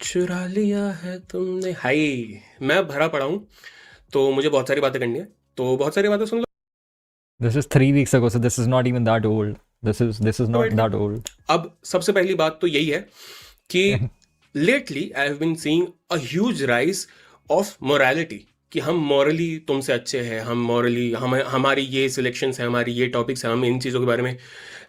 चुरा लिया है तुमने। हाय, मैं भरा पड़ा हूँ, तो मुझे बहुत सारी बातें करनी है, तो बहुत सारी बातें सुन लो। This is 3 weeks ago, so this is not even that old. This is not बैठ के that old. अब सबसे पहली बात तो यही है कि lately I have been seeing a huge rise of morality, कि हम मॉरली तुमसे अच्छे हैं, हम मॉरली हमारी ये सिलेक्शंस हैं, हमारी ये टॉपिक्स हैं, हम इन चीज़ों के बारे में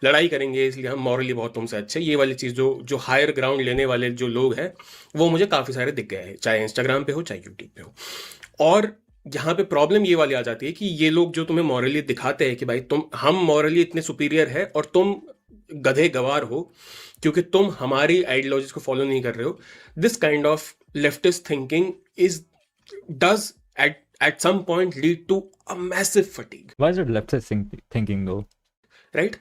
लड़ाई करेंगे, इसलिए हम मॉरली बहुत तुमसे अच्छे हैं। ये वाली चीज़ जो जो हायर ग्राउंड लेने वाले जो लोग हैं, वो मुझे काफ़ी सारे दिख गए हैं, चाहे इंस्टाग्राम पे हो चाहे यूट्यूब पे हो। और यहाँ पे प्रॉब्लम ये वाली आ जाती है कि ये लोग जो तुम्हें मॉरली दिखाते हैं कि भाई तुम हम मॉरली इतने सुपीरियर है और तुम गधे गवार हो क्योंकि तुम हमारी आइडियोलॉजीज को फॉलो नहीं कर रहे हो। This kind of leftist thinking is does at some point lead to a massive fatigue. Why is it leftist thinking though? Right?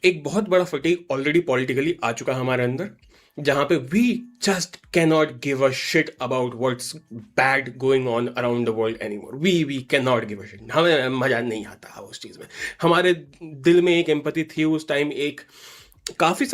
एक बहुत बड़ा फटीग ऑलरेडी पॉलिटिकली आ चुका है हमारे अंदर, जहां पे we just cannot give a shit about what's bad going on around the world anymore. We can not give a shit, हमें मजा नहीं आता उस चीज में। हमारे दिल में एक एम्पैथी थी उस टाइम, एक काफ़ी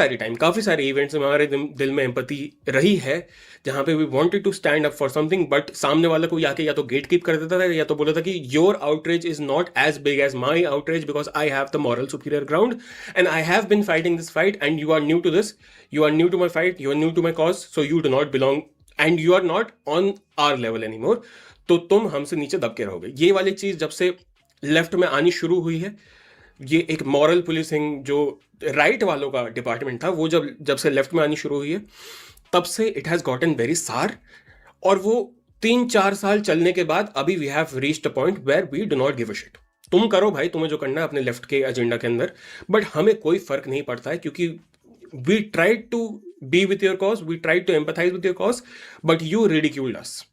सारे इवेंट्स में हमारे दिल में एम्पैथी रही है, जहाँ पे we wanted to stand up for something, but सामने वाले को आके या तो गेट कीप कर देता था या तो बोला था कि your outreach is not as big as my outreach because I have the moral superior ground and I have been fighting this fight and you are new to this, you are new to my fight, you are new to my cause, so you do not belong and you are not on our level any more. तो तुम हमसे नीचे दबके रहोगे। ये वाली चीज़ जब से left में आनी शुरू हुई है, ये एक मॉरल पुलिसिंग जो राइट वालों का डिपार्टमेंट था, वो जब जब से लेफ्ट में आनी शुरू हुई है, तब से इट हैज़ गॉटन वेरी सार। और वो 3-4 साल चलने के बाद अभी we have reached a point where we do not give a shit. तुम करो भाई, तुम्हें जो करना है अपने लेफ्ट के एजेंडा के अंदर, बट हमें कोई फर्क नहीं पड़ता है क्योंकि we tried to be with your cause, we tried to empathise with your cause, but you ridiculed us.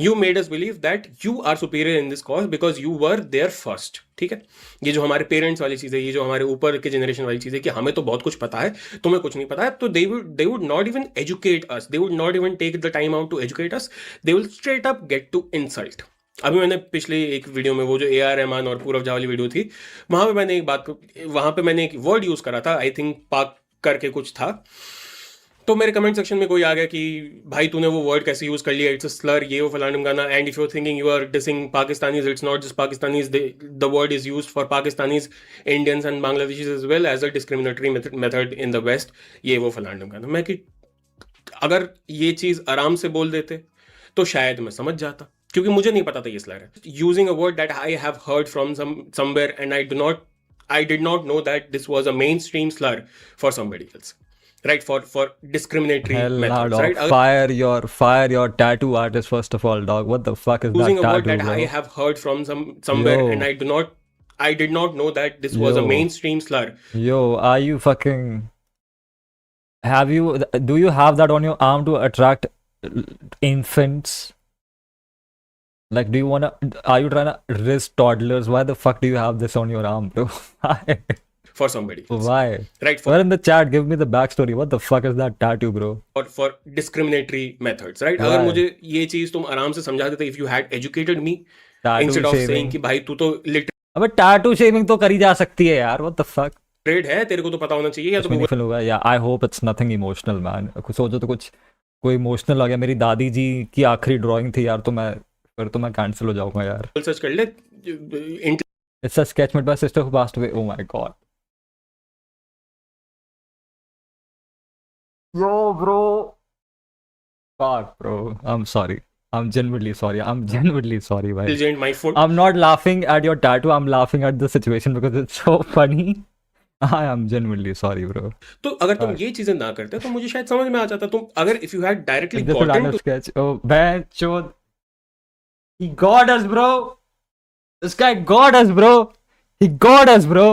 You made us believe that you are superior in this cause because you were there first. ठीक है, ये जो हमारे parents वाली चीज़ है, ये जो हमारे ऊपर के जनरेशन वाली चीज़ है कि हमें तो बहुत कुछ पता है, तुम्हें कुछ नहीं पता है, तो they would not even educate us, they would not even take the time out to educate us, they will straight up get to insult. अभी मैंने पिछले एक वीडियो में, वो जो AR रहमान और पूरव झा वाली वीडियो थी, वहां पे मैंने एक वर्ड यूज करा था, आई थिंक पाक करके कुछ था। तो मेरे कमेंट सेक्शन में कोई आ गया कि भाई तूने वो वर्ड कैसे यूज कर लिया, इट्स अ स्लर, ये वो फलाना गाना, and if you are thinking you are dissing Pakistanis, it's not just Pakistanis, the word is used for Pakistanis, Indians and Bangladeshis as well as a discriminatory method in the west, ये वो फलाना गाना। मैं कि अगर ये चीज आराम से बोल देते तो शायद मैं समझ जाता, क्योंकि मुझे नहीं पता था ये स्लर है। Using a word that I have heard from somewhere and I did not know that this was a mainstream slur for somebody else, right? For discriminatory Hell nah, methods, dog. right? Fire your tattoo artist first of all, dog. What the fuck is Using that a word tattoo, that I bro? have heard from somewhere and Yo, I did not know that this was a yo, mainstream slur. yo. Are you fucking? Have you? Do you have that on your arm to attract infants? Like, do you wanna? Are you trying to risk toddlers? Why the fuck do you have this on your arm, bro? Why? For somebody else, Why? right? Well, in the chat, give me the backstory. What the fuck is that tattoo, bro? For discriminatory methods, right? अगर Why? मुझे ये चीज तुम आराम से समझा देते, if you had educated me Tattoo instead of saying shaving. कि भाई तू तो अबे टैटू शेविंग तो करी जा सकती है यार. What the fuck? लिटरेट है, तेरे को तो पता होना चाहिए, या कुछ तो भी नहीं गूगल फील होगा. या I hope it's nothing emotional man. कुछ सोचो तो कुछ कोई इमोशनल आ गया. मेरी दादी जी की आखिरी ड्राइंग थी यार, तो मैं कैंसिल हो जाऊंगा यार. सर्च कर ले। It's a sketch made by sister who passed away. Oh my God. Yo, bro. Fuck, bro. I'm sorry. I'm genuinely sorry. I'm genuinely sorry, bhai. Intelligent my foot. I'm not laughing at your tattoo. I'm laughing at the situation because it's so funny. I am genuinely sorry, bro. तो अगर तुम Fuck. ये चीजें ना करते तो मुझे शायद समझ में आ जाता। तुम अगर if you had directly It's just a gotten random to sketch. Oh, man, chod. He got us, bro. This guy got us, bro. He got us, bro.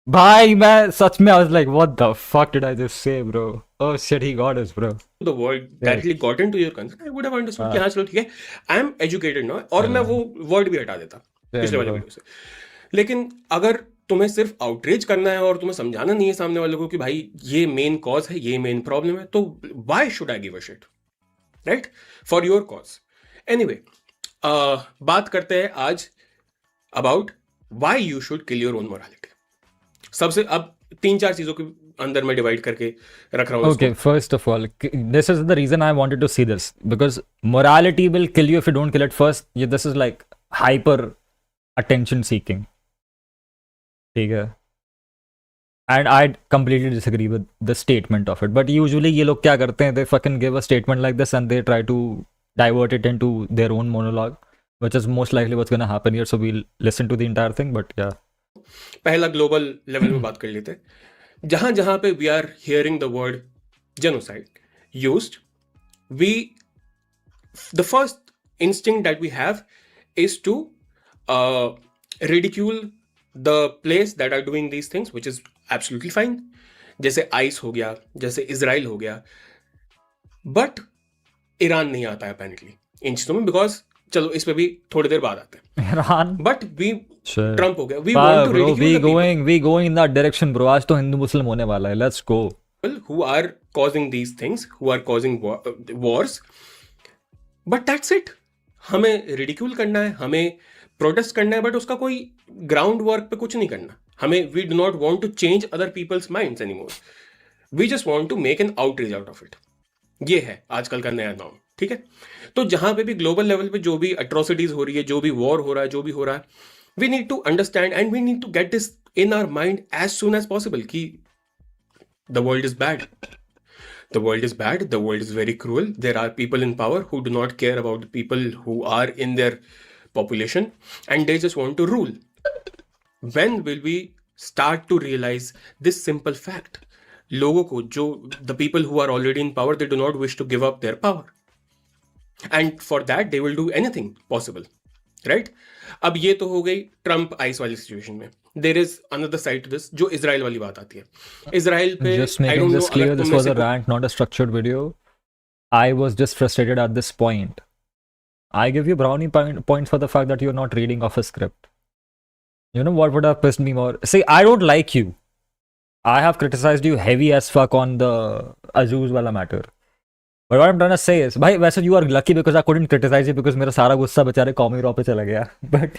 भाई मैं सच में I was like, what the fuck did I just say, bro? Oh shit, he got us, bro. The word, directly gotten to your concern, I would have understood कि हाँ चलो ठीक है, I am educated now, और मैं वो word भी हटा देता पिछले वाले bro. वीडियो से। लेकिन अगर तुम्हें सिर्फ आउटरीच करना है और तुम्हें समझाना नहीं है सामने वाले को कि भाई ये मेन कॉज है, ये मेन प्रॉब्लम है, तो why should I give a shit, right? For your cause. Anyway, बात करते हैं आज about why you should kill your own morality. सबसे अब तीन चार चीजों के अंदर मैं डिवाइड करके रख रहा हूँ Okay, इसको. first of all, this is the reason I wanted to see this because morality will kill you if you don't kill it first. This is like hyper attention seeking. ठीक है. And I completely disagree with the statement of it. But usually ये लोग क्या करते हैं? They fucking give a statement like this and they try to divert it into their own monologue, which is most likely what's gonna happen here. So we'll listen to the entire thing. But yeah. पहला global level में बात कर लेते हैं. जहां जहां पे we are hearing the word genocide used, we the first instinct that we have is to ridicule the place that are doing these things, which is absolutely fine. जैसे आइस हो गया, जैसे इजराइल हो गया. बट ईरान नहीं आता है apparently in चीजों में, बिकॉज चलो इस पे भी थोड़ी देर बाद आते हैं. Iran. But we Sure. Trump हो गया. We want to Bro, ridicule we going in that direction, bro. आज तो हिंदू मुस्लिम होने वाला है. Let's go. people who are causing these things, who are causing wars. But that's it. हमें ridicule करना है, हमें प्रोटेस्ट करना है, बट उसका कोई ग्राउंड वर्क पे कुछ नहीं करना. हमें we do not want to change other people's minds anymore. We just want to make an outreach out of it. ये है आजकल का नया नॉर्म. ठीक है. तो जहां पे भी ग्लोबल लेवल पे जो भी अट्रोसिटीज हो रही है, जो भी वॉर हो रहा है, जो भी हो रहा है, we need to understand and we need to get this in our mind as soon as possible कि the world is bad. The world is bad. The world is very cruel. There are people in power who do not care about the people who are in their population and they just want to rule. When will we start to realize this simple fact? लोगों को जो the people who are already in power, they do not wish to give up their power. And for that they will do anything possible. Right? अब ये तो हो गई Trump ICE वाली situation में. There is another side to this, जो Israel वाली बात आती है. इजराइल पे Just I making don't know this clear, अगर this तुम में was से a rant, not a structured video. I was just frustrated at this point. I give you brownie points for the fact that you're not reading off a script. You know what would have pissed me more? See, I don't like you. I have criticized you heavy as fuck on the Azuz wala matter. But what I'm trying to say is, भाई वैसे you are lucky because I couldn't criticize you because मेरा सारा गुस्सा बेचारे कॉमी raw पे चला गया. But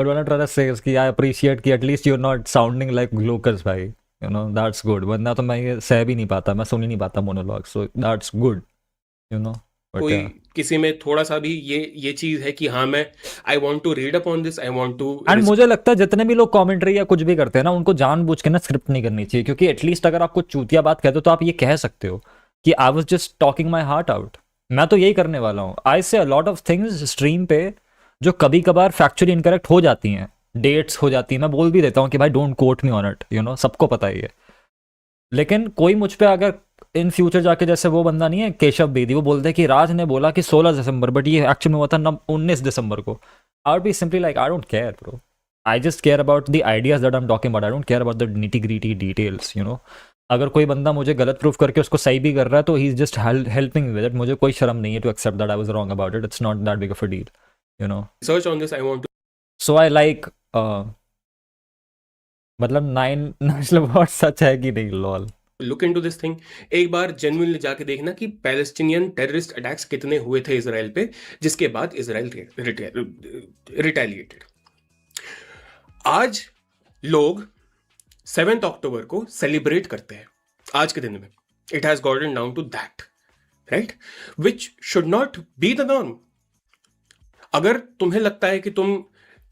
what I'm trying to say is कि I appreciate कि at least you're not sounding like Glocus भाई. You know, that's good. वरना तो मैं ये सह भी नहीं पाता, मैं सुन ही नहीं पाता monologue. So that's good. You know. But कोई yeah. किसी में थोड़ा सा भी ये चीज है कि हाँ मैं I want to read up on this, I want to. And मुझे लगता है जितने भी लोग कमेंट्री या कुछ भी करते हैं ना, उनको जानबूझ के ना स्क्रिप्ट नहीं करनी चाहिए, क्योंकि एटलीस्ट अगर आपको चूतिया बात कहते हो तो आप ये कह सकते हो कि I was just talking my heart out. मैं तो यही करने वाला हूँ. आई से a lot of things stream पे जो कभी कभार फैक्चुअली इनकरेक्ट हो जाती हैं, डेट्स हो जाती हैं, मैं बोल भी देता हूँ कि भाई don't quote me on it. You know, सबको पता ही है. लेकिन कोई मुझ पे अगर इन फ्यूचर जाके, जैसे वो बंदा नहीं है केशव बेदी, वो बोलते हैं कि राज ने बोला कि 16 दिसंबर, बट ये एक्चुअली में हुआ था 19 दिसंबर को. I would be simply like, I don't care bro. I just care about the ideas that I am talking about. I don't care about the nitty gritty details. You know, अगर कोई बंदा मुझे गलत proof करके उसको सही भी कर रहा है तो he is just helping with it. मुझे कोई शर्म नहीं है to accept that I was wrong about it. It's not that big of a deal. You know, research on this, I want to. So I like, मतलब 9 सच है कि नहीं. Lol. Look into this thing. एक बार genuinely जाके देखना कि पैलेस्टीनियन टेररिस्ट अटैक्स कितने हुए थे इजराइल पे, जिसके बाद इजराइल रिटेलिएटेड. आज लोग 7 अक्टूबर को सेलिब्रेट करते हैं आज के दिन में. It has gotten down to that, right, which should not be the norm. अगर तुम्हें लगता है कि तुम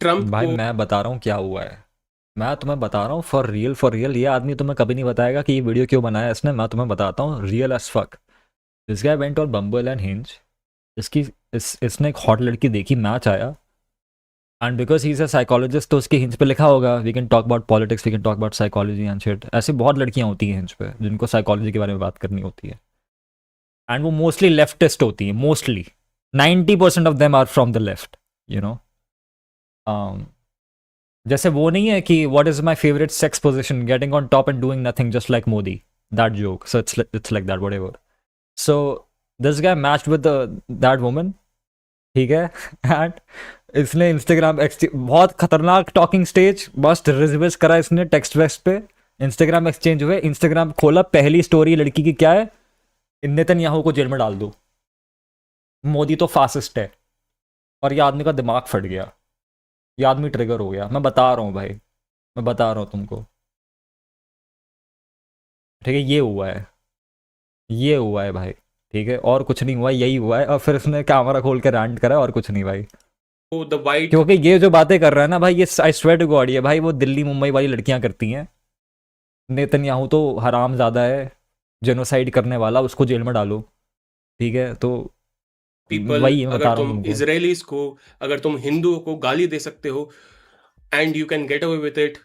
ट्रम्प भाई को, मैं बता रहा हूँ क्या हुआ है. मैं तुम्हें बता रहा हूँ फॉर रियल. ये आदमी तुम्हें कभी नहीं बताएगा कि ये वीडियो क्यों बनाया इसने. मैं तुम्हें बताता हूँ real as fuck. This guy went on Bumble and Hinge. इसने एक हॉट लड़की देखी, मैच आया, and because he is a psychologist तो उसकी हिंज पे लिखा होगा we can talk about politics, we can talk about psychology and shit. ऐसी बहुत लड़कियाँ होती हैं हिंज पे जिनको साइकोलॉजी के बारे में बात करनी होती है, एंड वो मोस्टली लेफ्टिस्ट होती हैं. Mostly 90% of them are from the left. You know, जैसे वो नहीं है कि what is my favourite sex position, getting on top and doing nothing just like Modi, that joke. So it's like that whatever. So this guy matched with that woman, ठीक है. And इसने Instagram बहुत खतरनाक टॉकिंग स्टेज मस्त reserve करा इसने text vexed पे. Instagram exchange हुए, इंस्टाग्राम खोला, पहली स्टोरी लड़की की क्या है, नेतन्याहू को जेल में डाल दो, मोदी तो फासिस्ट है. और ये आदमी का दिमाग फट गया, ये आदमी ट्रिगर हो गया. मैं बता रहा हूँ भाई, मैं बता रहा हूँ तुमको. ठीक है, ये हुआ है भाई, ठीक है, और कुछ नहीं हुआ, यही हुआ है। और फिर उसने कैमरा खोल के रैंट करा, और कुछ नहीं भाई। तो द वाइट क्योंकि ये जो बातें कर रहा है ना भाई, ये आई स्वेयर टू गॉड, ये भाई वो दिल्ली मुंबई वाली लड़कियां करती हैं। नेतन्याहू तो हराम ज़्यादा है, जेनोसाइड करने वाला, उसको जेल में डालो, ठीक है। तो पीपल, वही मैं अगर बता रहा हूँ तुम तुमको। इसराइलीज को, अगर तुम हिंदुओं को गाली दे सकते हो and you can get away with it,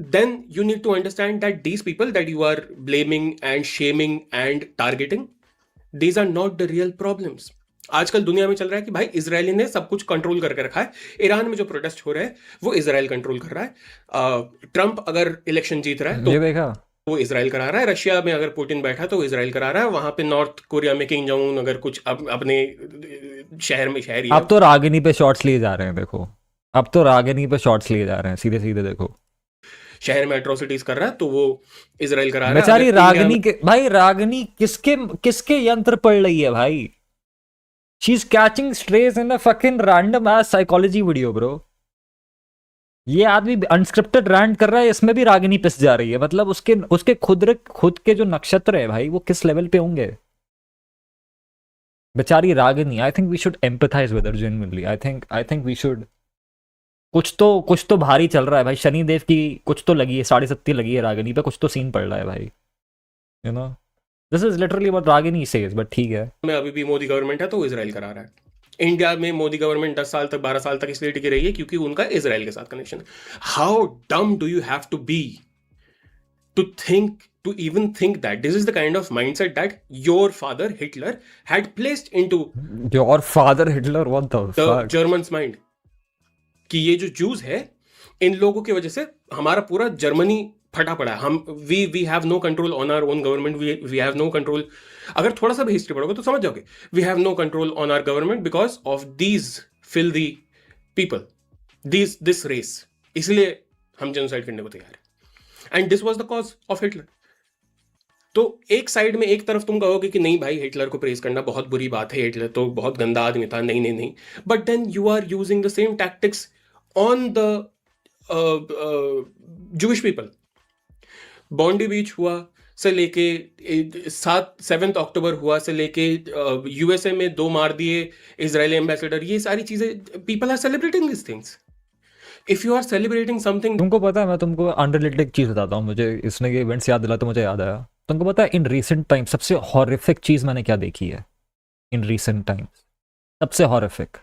then you need to understand that these people that you are blaming and shaming and targeting, these are not the real problems. आजकल दुनिया में चल रहा है कि भाई इजरायली ने सब कुछ कंट्रोल करके रखा है। ईरान में जो प्रोटेस्ट हो रहे हैं वो इजराइल कंट्रोल कर रहा है। ट्रंप अगर इलेक्शन जीत रहा है तो ये देखा, वो इजराइल करा रहा है। रशिया में अगर पुतिन बैठा तो इजराइल करा रहा है। वहां पे नॉर्थ कोरिया में किंग जोंग उन अगर कुछ अपने शहर में शहरी है, अब तो रागिनी पे शॉट्स लिए जा रहे हैं, देखो, अब तो रागिनी पे शॉट्स लिए जा रहे हैं, सीधे सीधे देखो। शहर में एट्रोसिटीज कर रहा है तो वो इजराइल करा रहा है। बेचारी अगर इंडिया में रागिनी के भाई, रागिनी किसके किसके यंत्र पढ़ रही है भाई? She is catching stress in a fucking random S psychology video bro. ये आदमी अनस्क्रिप्टेड रैंट कर रहा है, इसमें भी रागिनी पिस जा रही है। मतलब उसके उसके खुद के जो नक्षत्र है भाई, वो किस लेवल पे होंगे? बेचारी Ragini, I think we should empathise with her genuinely. I think we should. कुछ तो भारी चल रहा है भाई, शनिदेव की कुछ तो लगी है, 7.5 लगी है रागिनी पे, कुछ तो सीन पड़ रहा है भाई, you know. This is literally what Ragini says, but ठीक है। में अभी भी मोदी गवर्नमेंट है तो वो इजराइल करा रहा है। इंडिया में मोदी गवर्नमेंट 10 साल तक 12 साल तक इसलिए टिकी रही है क्योंकि उनका इजराइल के साथ connection. How dumb do you have to be to think, to even think that this is the kind of mindset that your father Hitler had placed into your father Hitler, what the the fuck? Germans mind, कि ये जो juice है इन लोगों की वजह से हमारा पूरा जर्मनी फटा पड़ा है। हम we have no control on our own government, we have no control. अगर थोड़ा सा भी हिस्ट्री पढ़ोगे तो समझ जाओगे, we have no control on our government because of these filthy people, this race. इसलिए हम जेनोसाइड करने को तैयार है and this was the cause of Hitler. तो एक साइड में एक तरफ तुम कहोगे कि नहीं भाई हिटलर को प्रेज करना बहुत बुरी बात है, हिटलर तो बहुत गंदा आदमी था, नहीं नहीं नहीं, but then you are using the same tactics on the Jewish people. Bondi beach हुआ से लेके 7 अक्टूबर हुआ से लेके यूएसए में 2 मार दिए इजरायली एम्बेसडर, ये सारी चीजें people are celebrating this things. If you are celebrating something, तुमको पता है, मैं तुमको अनरिलेटेड एक चीज बताता हूँ, मुझे इसने ये इवेंट्स याद दिला तो मुझे याद आया। तुमको पता है इन रीसेंट टाइम सबसे हॉरिफिक चीज मैंने क्या देखी है? इन रीसेंट टाइम्स सबसे हॉरिफिक,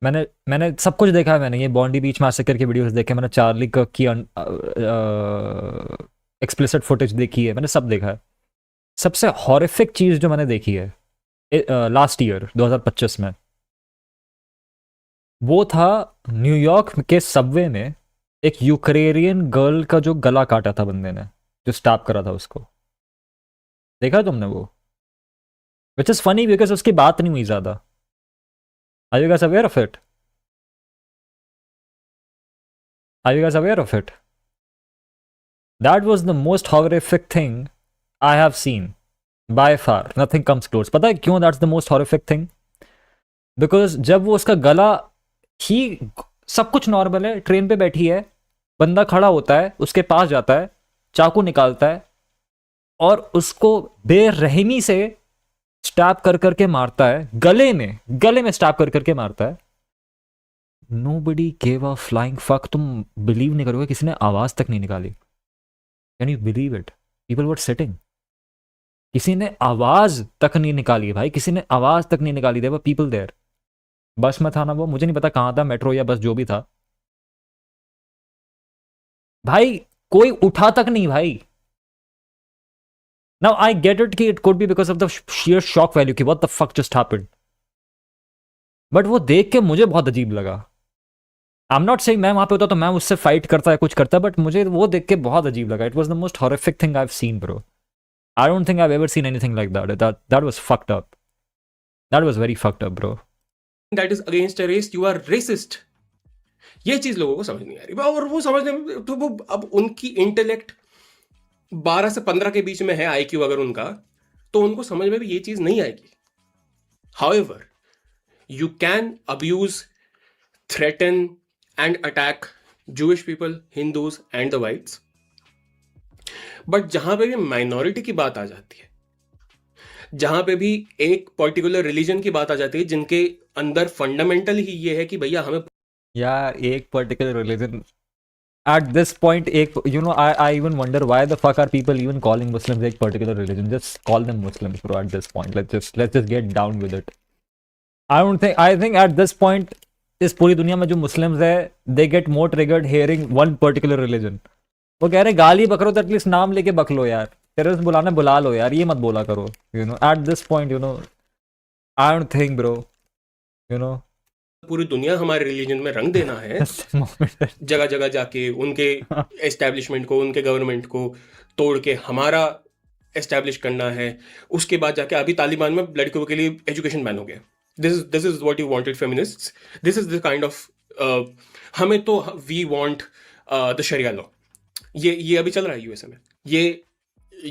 मैंने सब कुछ देखा है। मैंने ये बॉन्डी बीच मैसेकर के वीडियोस देखे, मैंने चार्ली कर्क की एक्सप्लिसिट फुटेज देखी है, मैंने सब देखा है। सबसे हॉरिफिक चीज जो मैंने देखी है लास्ट ईयर 2025 में, वो था न्यूयॉर्क के सबवे में एक यूक्रेनियन गर्ल का जो गला काटा था बंदे ने, जो स्टैप करा था उसको। देखा तुमने वो? विच इज फनी बिकॉज उसकी बात नहीं हुई ज्यादा। Are you guys aware of it? Are you guys aware of it? That was the most horrific thing I have seen. By far, nothing comes close. पता है क्यों that's the most horrific thing? Because जब वो उसका गला ही, सब कुछ normal है, ट्रेन पे बैठी है, बंदा खड़ा होता है, उसके पास जाता है, चाकू निकालता है और उसको बेरहमी से स्टैप कर करके मारता है, गले में स्टैप कर करके मारता है। Nobody gave a flying fuck। तुम बिलीव नहीं करोगे, किसी ने आवाज तक नहीं निकाली। Can you believe it? People were sitting, किसी ने आवाज तक नहीं निकाली भाई, किसी ने आवाज तक नहीं निकाली। There were people there. बस में था ना वो, मुझे नहीं पता कहाँ था, मेट्रो या बस, जो भी था भाई, कोई उठा तक नहीं भाई। नाउ आई गेट इट कि it could be because of the sheer shock value कि what the fuck just happened, but वो देख के मुझे बहुत अजीब लगा। आई एम नॉट सेइंग मैं वहां पे होता तो मैं उससे फाइट करता है, कुछ करता, बट मुझे वो देख के बहुत अजीब लगा। It was the most horrific thing I have seen bro. I don't think I have ever seen anything like that was fucked up. That was very fucked up bro. That is against a race, you are racist. ये चीज लोगों को समझ नहीं आ रही, और वो समझने में तो वो अब उनकी इंटेलेक्ट 12 से 15 के बीच में है आईक्यू अगर उनका, तो उनको समझ में भी ये चीज नहीं आएगी। However you can abuse, threaten and attack Jewish people, Hindus and the whites, but जहां पे भी माइनॉरिटी की बात आ जाती है, जहां पे भी एक पर्टिकुलर रिलीजन की बात आ जाती है, जिनके अंदर फंडामेंटल ही ये है कि भैया हमें यार एक particular religion at this point एक I even wonder why the fuck are people even calling Muslims a particular religion. Just call them Muslims, bro. At this point, let's just get down with it. I think at this point इस पूरी दुनिया में जो Muslims है they get more triggered hearing one particular religion. वो कह रहे गाली बकरो तो एटलीस्ट नाम लेके बक लो यार, टेररिस्ट बुलाना बुला लो यार, ये मत बोला करो. At this point I don't think, bro. you know पूरी दुनिया हमारे रिलीजन में रंग देना है, जगह जगह जाके उनके एस्टेब्लिशमेंट को, उनके गवर्नमेंट को तोड़ के हमारा एस्टेब्लिश करना है. उसके बाद जाके अभी तालिबान में लड़कियों के लिए एजुकेशन बैन हो गया. This is what you wanted feminists. This is the kind of हमें तो we want the sharia law. ये अभी चल रहा है यूएसए में, ये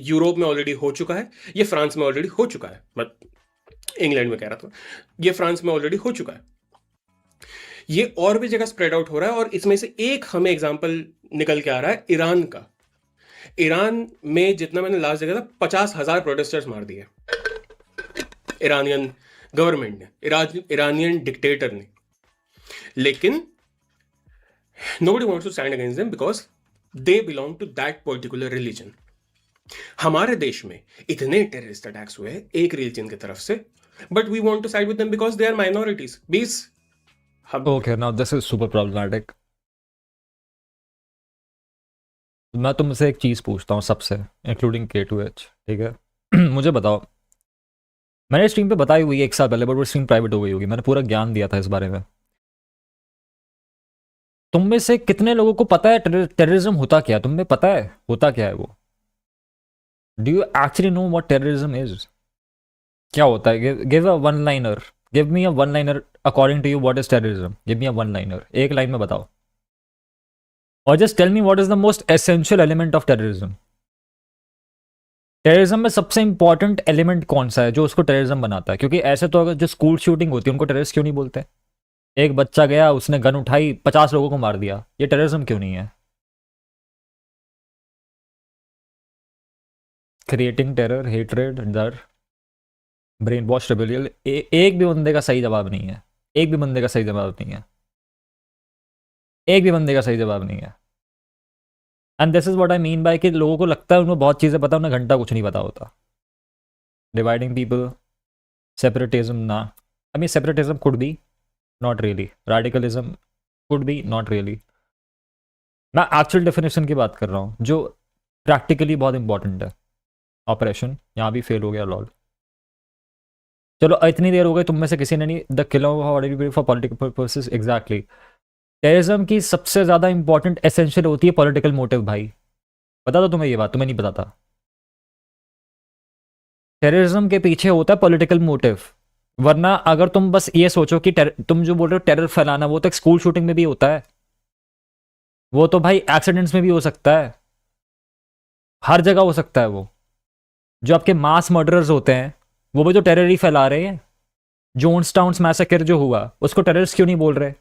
यूरोप में ऑलरेडी हो चुका है, ये फ्रांस में ऑलरेडी हो चुका है. बट इंग्लैंड में कह रहा था, ये फ्रांस में ऑलरेडी हो चुका है. ये और भी जगह स्प्रेड आउट हो रहा है. और इसमें से एक हमें एग्जांपल निकल के आ रहा है ईरान का. ईरान में जितना मैंने लास्ट देखा था, 50,000 प्रोटेस्टर्स मार दिए ईरानियन गवर्नमेंट ने, ईरानियन डिक्टेटर ने. लेकिन nobody wants to stand against them because they belong to that particular religion. हमारे देश में इतने टेररिस्ट अटैक्स हुए एक रिलीजन की तरफ से, but we want to side with them because they are minorities. Okay, now this is super problematic. मैं तुमसे एक चीज़ पूछता हूँ सबसे, इंक्लूडिंग K2H, ठीक है? मुझे बताओ, मैंने स्ट्रीम पे बताई हुई है एक साल पहले, बट वो स्ट्रीम प्राइवेट हो गई होगी. मैंने पूरा ज्ञान दिया था इस बारे में. तुम में से कितने लोगों को पता है टेररिज्म होता क्या है? तुम्हें पता है होता क्या है वो? Do you actually know what terrorism is? क्या होता है? Give a one liner. Give me a one liner according to you. What is terrorism? Give me a one liner, एक लाइन में बताओ. और just tell me what is the most essential element of terrorism. Terrorism में सबसे important element कौन सा है जो उसको टेररिज्म बनाता है? क्योंकि ऐसे तो अगर जो स्कूल शूटिंग होती है उनको टेररिस्ट क्यों नहीं बोलते? एक बच्चा गया, उसने गन उठाई, 50 लोगों को मार दिया, ये टेररिज्म क्यों नहीं है? क्रिएटिंग टेरर, हेट्रेड, डर, ब्रेन वॉश, रेबेलियन. एक भी बंदे का सही जवाब नहीं है. एक भी बंदे का सही जवाब नहीं है. एक भी बंदे का सही जवाब नहीं है. And this is what I mean by कि लोगों को लगता है उन्हें बहुत चीज़ें पता, उन्हें घंटा कुछ नहीं पता होता. डिवाइडिंग पीपल, सेपरेटिज्म ना. I mean separatism could be, not really. Radicalism could be, not really. मैं एक्चुअल डेफिनेशन की बात कर रहा हूँ जो प्रैक्टिकली बहुत इंपॉर्टेंट है. ऑपरेशन यहाँ भी फेल हो गया, लॉल. चलो इतनी देर हो गई, तुम में से किसी ने नहीं. The killer for political purposes. Exactly. Terrorism की सबसे ज़्यादा इंपॉर्टेंट एसेंशियल होती है पॉलिटिकल मोटिव. भाई पता था तुम्हें ये बात? तुम्हें नहीं पता था? टेररिज्म के पीछे होता है पॉलिटिकल मोटिव. वरना अगर तुम बस ये सोचो कि तुम जो बोल रहे हो टेरर फैलाना, वो तो एक स्कूल शूटिंग में भी होता है. वो तो भाई एक्सीडेंट्स में भी हो सकता है, हर जगह हो सकता है. वो जो आपके मास मर्डरर्स होते हैं वो भी तो टेरर ही फैला रहे हैं. जोन्स टाउन मैसेकर जो हुआ उसको टेररिस्ट क्यों नहीं बोल रहे?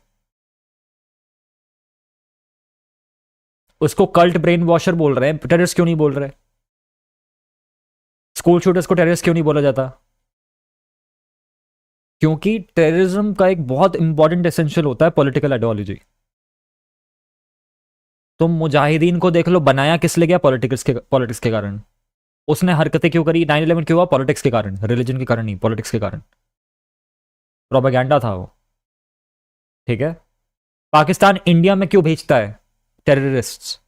उसको कल्ट ब्रेन वॉशर बोल रहे हैं, टेररिस्ट क्यों नहीं बोल रहे? स्कूल शूटर्स को टेररिस्ट क्यों नहीं बोला जाता? क्योंकि टेररिज्म का एक बहुत इंपॉर्टेंट एसेंशियल होता है पॉलिटिकल आइडियोलॉजी. तुम मुजाहिदीन को देख लो, बनाया किस लिए गया? पॉलिटिक्स के कारण. उसने हरकतें क्यों करी? 9/11 क्यों हुआ? पॉलिटिक्स के कारण, रिलीजन के कारण नहीं, पॉलिटिक्स के कारण. प्रोपेगेंडा था वो, ठीक है? पाकिस्तान इंडिया में क्यों भेजता है टेररिस्ट्स?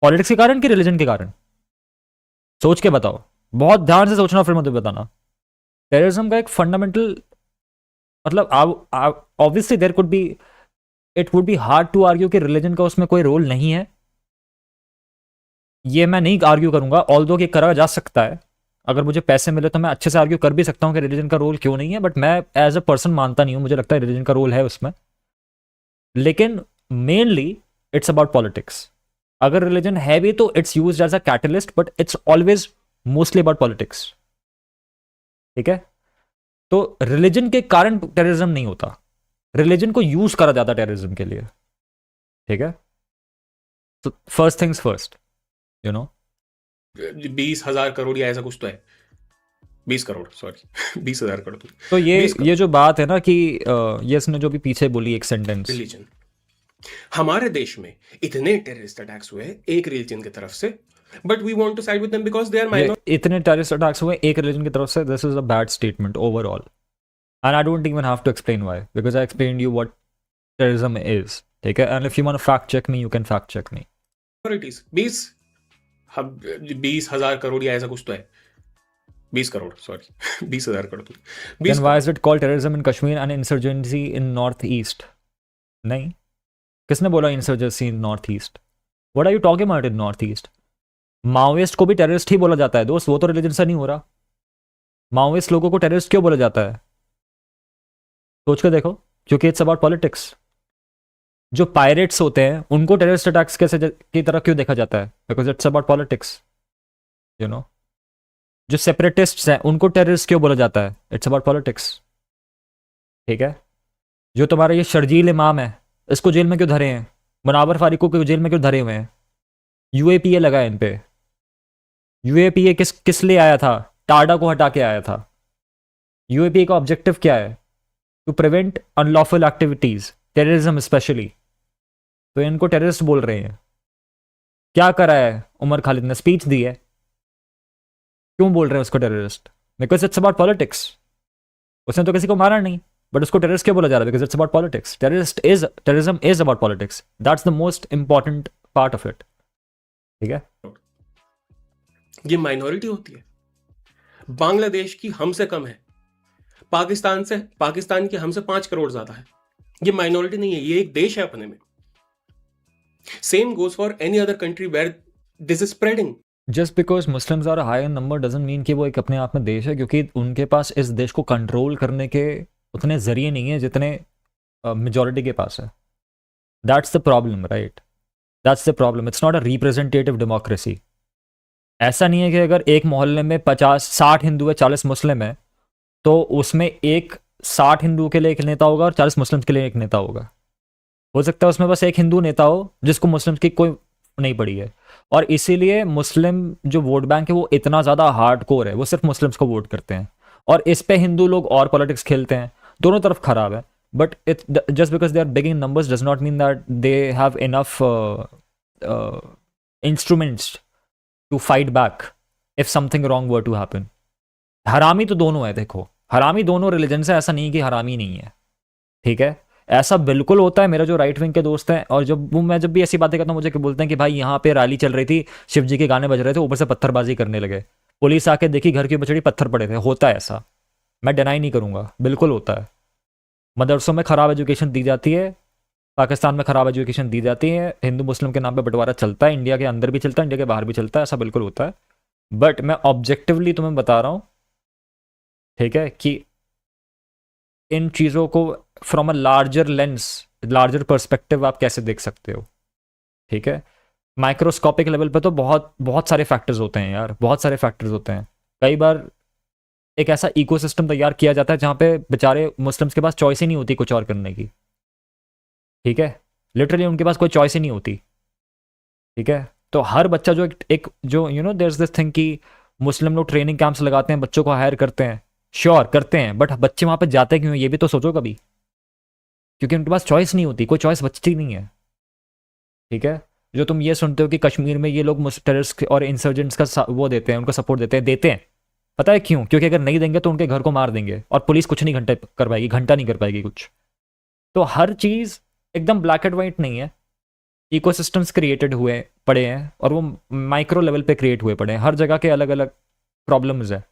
पॉलिटिक्स के कारण कि रिलीजन के कारण? सोच के बताओ, बहुत ध्यान से सोचना, फिर मुझे बताना. टेररिज्म का एक फंडामेंटल मतलब obviously there could be, it would be hard to argue कि रिलीजन का उसमें कोई रोल नहीं है. ये मैं नहीं आर्ग्यू करूंगा, ऑल्दो कि करा जा सकता है. अगर मुझे पैसे मिले तो मैं अच्छे से आर्ग्यू कर भी सकता हूँ कि रिलीजन का रोल क्यों नहीं है. बट मैं एज अ पर्सन मानता नहीं हूँ. मुझे लगता है रिलीजन का रोल है उसमें, लेकिन मेनली इट्स अबाउट पॉलिटिक्स. अगर रिलीजन है भी तो it's used as a catalyst, but it's always mostly about politics. ठीक है? तो रिलीजन के कारण टेररिज्म नहीं होता, रिलीजन को यूज करा जाता टेररिज्म के लिए. ठीक है? तो first things first, you know. 20,000 crore या ऐसा कुछ तो है, 20 करोड़, सॉरी 20,000 करोड़, तो 20 ये जो बात है ना कि ये इसने जो भी पीछे बोली एक सेंटेंस, रिलीजन। हमारे देश में इतने टेररिस्ट अटैक्स हुए एक रिलीजन की तरफ से, but we want to side with them because they are ये माइनॉरिटी। इतने टेररिस्ट अटैक्स हुए एक रिलीजन की तरफ से, this is a bad statement overall, and I don't even have to explain why, because I explained you what terrorism is, ठीक है, and if you want to fact check me, you can fact check me. 20,000 crore या ऐसा कुछ तो है, 20 crore, sorry 20,000 crore, Then 20 why is it called terrorism in Kashmir and insurgency in Northeast? नहीं, किसने बोला insurgency in north east? What are you talking about in north east? Maoist को भी टेररिस्ट ही बोला जाता है दोस्त, वो तो रिलीजन से नहीं हो रहा। माओइस्ट लोगों को टेररिस्ट क्यों बोला जाता है? सोच कर देखो, क्योंकि इट्स अबाउट पॉलिटिक्स। जो पायरेट्स होते हैं उनको टेररिस्ट अटैक्स की तरह क्यों देखा जाता है? Because it's about politics, you know. जो सेपरेटिस्ट्स हैं उनको टेररिस्ट क्यों बोला जाता है? इट्स अबाउट पॉलिटिक्स, ठीक है। जो तुम्हारा ये शर्जील इमाम है, इसको जेल में क्यों धरे हैं? मुनावर फारूक को जेल में क्यों धरे हुए हैं? यूएपीए लगा है इन पे। यूएपीए किस लिए आया था? टाडा को हटा के आया था। यूएपीए का ऑब्जेक्टिव क्या है? To prevent unlawful activities, terrorism specially. तो इनको टेररिस्ट बोल रहे हैं। क्या करा है उमर खालिद ने? स्पीच दी है, क्यों बोल रहे हैं उसको terrorist? Because it's about politics. उसने तो किसी को मारा नहीं, बट उसको टेररिस्ट क्यों बोला जा रहा है? Because it's about politics. Terrorism is about politics, that's the most important part of it, ठीक है। ये माइनॉरिटी होती है। बांग्लादेश की हमसे कम है, पाकिस्तान की हमसे 5 करोड़ ज्यादा है। ये माइनॉरिटी नहीं है, ये एक देश है अपने में। Same goes for any other country where this is spreading. Just because Muslims are high in number doesn't mean कि वो एक अपने आप में देश है, क्योंकि उनके पास इस देश को कंट्रोल करने के उतने जरिए नहीं है जितने मेजोरिटी के पास है। That's the problem, right? That's the problem. It's not a representative democracy. ऐसा नहीं है कि अगर एक मोहल्ले में 50-60 हिंदू है, 40 मुस्लिम है, तो उसमें एक 60 हिंदू के लिए एक नेता होगा और 40 मुस्लिम के लिए एक नेता होगा। हो सकता है उसमें बस एक हिंदू नेता हो जिसको मुस्लिम की कोई नहीं पड़ी है, और इसीलिए मुस्लिम जो वोट बैंक है वो इतना ज़्यादा हार्ड कोर है, वो सिर्फ मुस्लिम्स को वोट करते हैं, और इस पे हिंदू लोग और पॉलिटिक्स खेलते हैं। दोनों तरफ खराब है, but it just because they are big in numbers does not mean that they have enough instruments to fight back if something wrong were to happen. हरामी तो दोनों है, देखो, हरामी दोनों रिलीजन से, ऐसा नहीं कि हरामी नहीं है, ठीक है। ऐसा बिल्कुल होता है। मेरा जो राइट विंग के दोस्त हैं, और मैं जब भी ऐसी बातें करता हूँ, मुझे बोलते हैं कि भाई यहाँ पे रैली चल रही थी, शिव जी के गाने बज रहे थे, ऊपर से पत्थरबाजी करने लगे, पुलिस आके देखी, घर की बचड़ी, पत्थर पड़े थे। होता है ऐसा, मैं डिनाई नहीं करूँगा, बिल्कुल होता है। मदरसों में ख़राब एजुकेशन दी जाती है, पाकिस्तान में ख़राब एजुकेशन दी जाती है, हिंदू मुस्लिम के नाम पे बंटवारा चलता है, इंडिया के अंदर भी चलता है, इंडिया के बाहर भी चलता है, ऐसा बिल्कुल होता है। बट मैं ऑब्जेक्टिवली तुम्हें बता रहा हूँ, ठीक है, कि इन चीज़ों को from a larger lens, larger perspective आप कैसे देख सकते हो, ठीक है। माइक्रोस्कोपिक लेवल पे तो बहुत बहुत सारे फैक्टर्स होते हैं यार, बहुत सारे फैक्टर्स होते हैं। कई बार एक ऐसा इकोसिस्टम तैयार किया जाता है जहाँ पे बेचारे मुस्लिम्स के पास चॉइस ही नहीं होती कुछ और करने की, ठीक है। लिटरली उनके पास कोई चॉइस ही नहीं होती, ठीक है। तो हर बच्चा जो एक जो देयर इज दिस थिंग कि मुस्लिम लोग ट्रेनिंग कैंप्स लगाते हैं, बच्चों को हायर करते हैं, श्योर करते हैं, बट बच्चे वहाँ पे जाते क्यों हैं ये भी तो सोचो कभी। क्योंकि उनके पास चॉइस नहीं होती, कोई चॉइस बचती नहीं है, ठीक है। जो तुम ये सुनते हो कि कश्मीर में ये लोग टेररिस्ट और इंसर्जेंट्स का वो देते हैं, उनको सपोर्ट देते हैं, पता है क्यों? क्योंकि अगर नहीं देंगे तो उनके घर को मार देंगे, और पुलिस कुछ नहीं घंटा नहीं कर पाएगी कुछ। तो हर चीज़ एकदम ब्लैक एंड वाइट नहीं है। इकोसिस्टम्स क्रिएटेड हुए पड़े हैं, और वो माइक्रो लेवल पे क्रिएट हुए पड़े हैं। हर जगह के अलग अलग प्रॉब्लम्स है।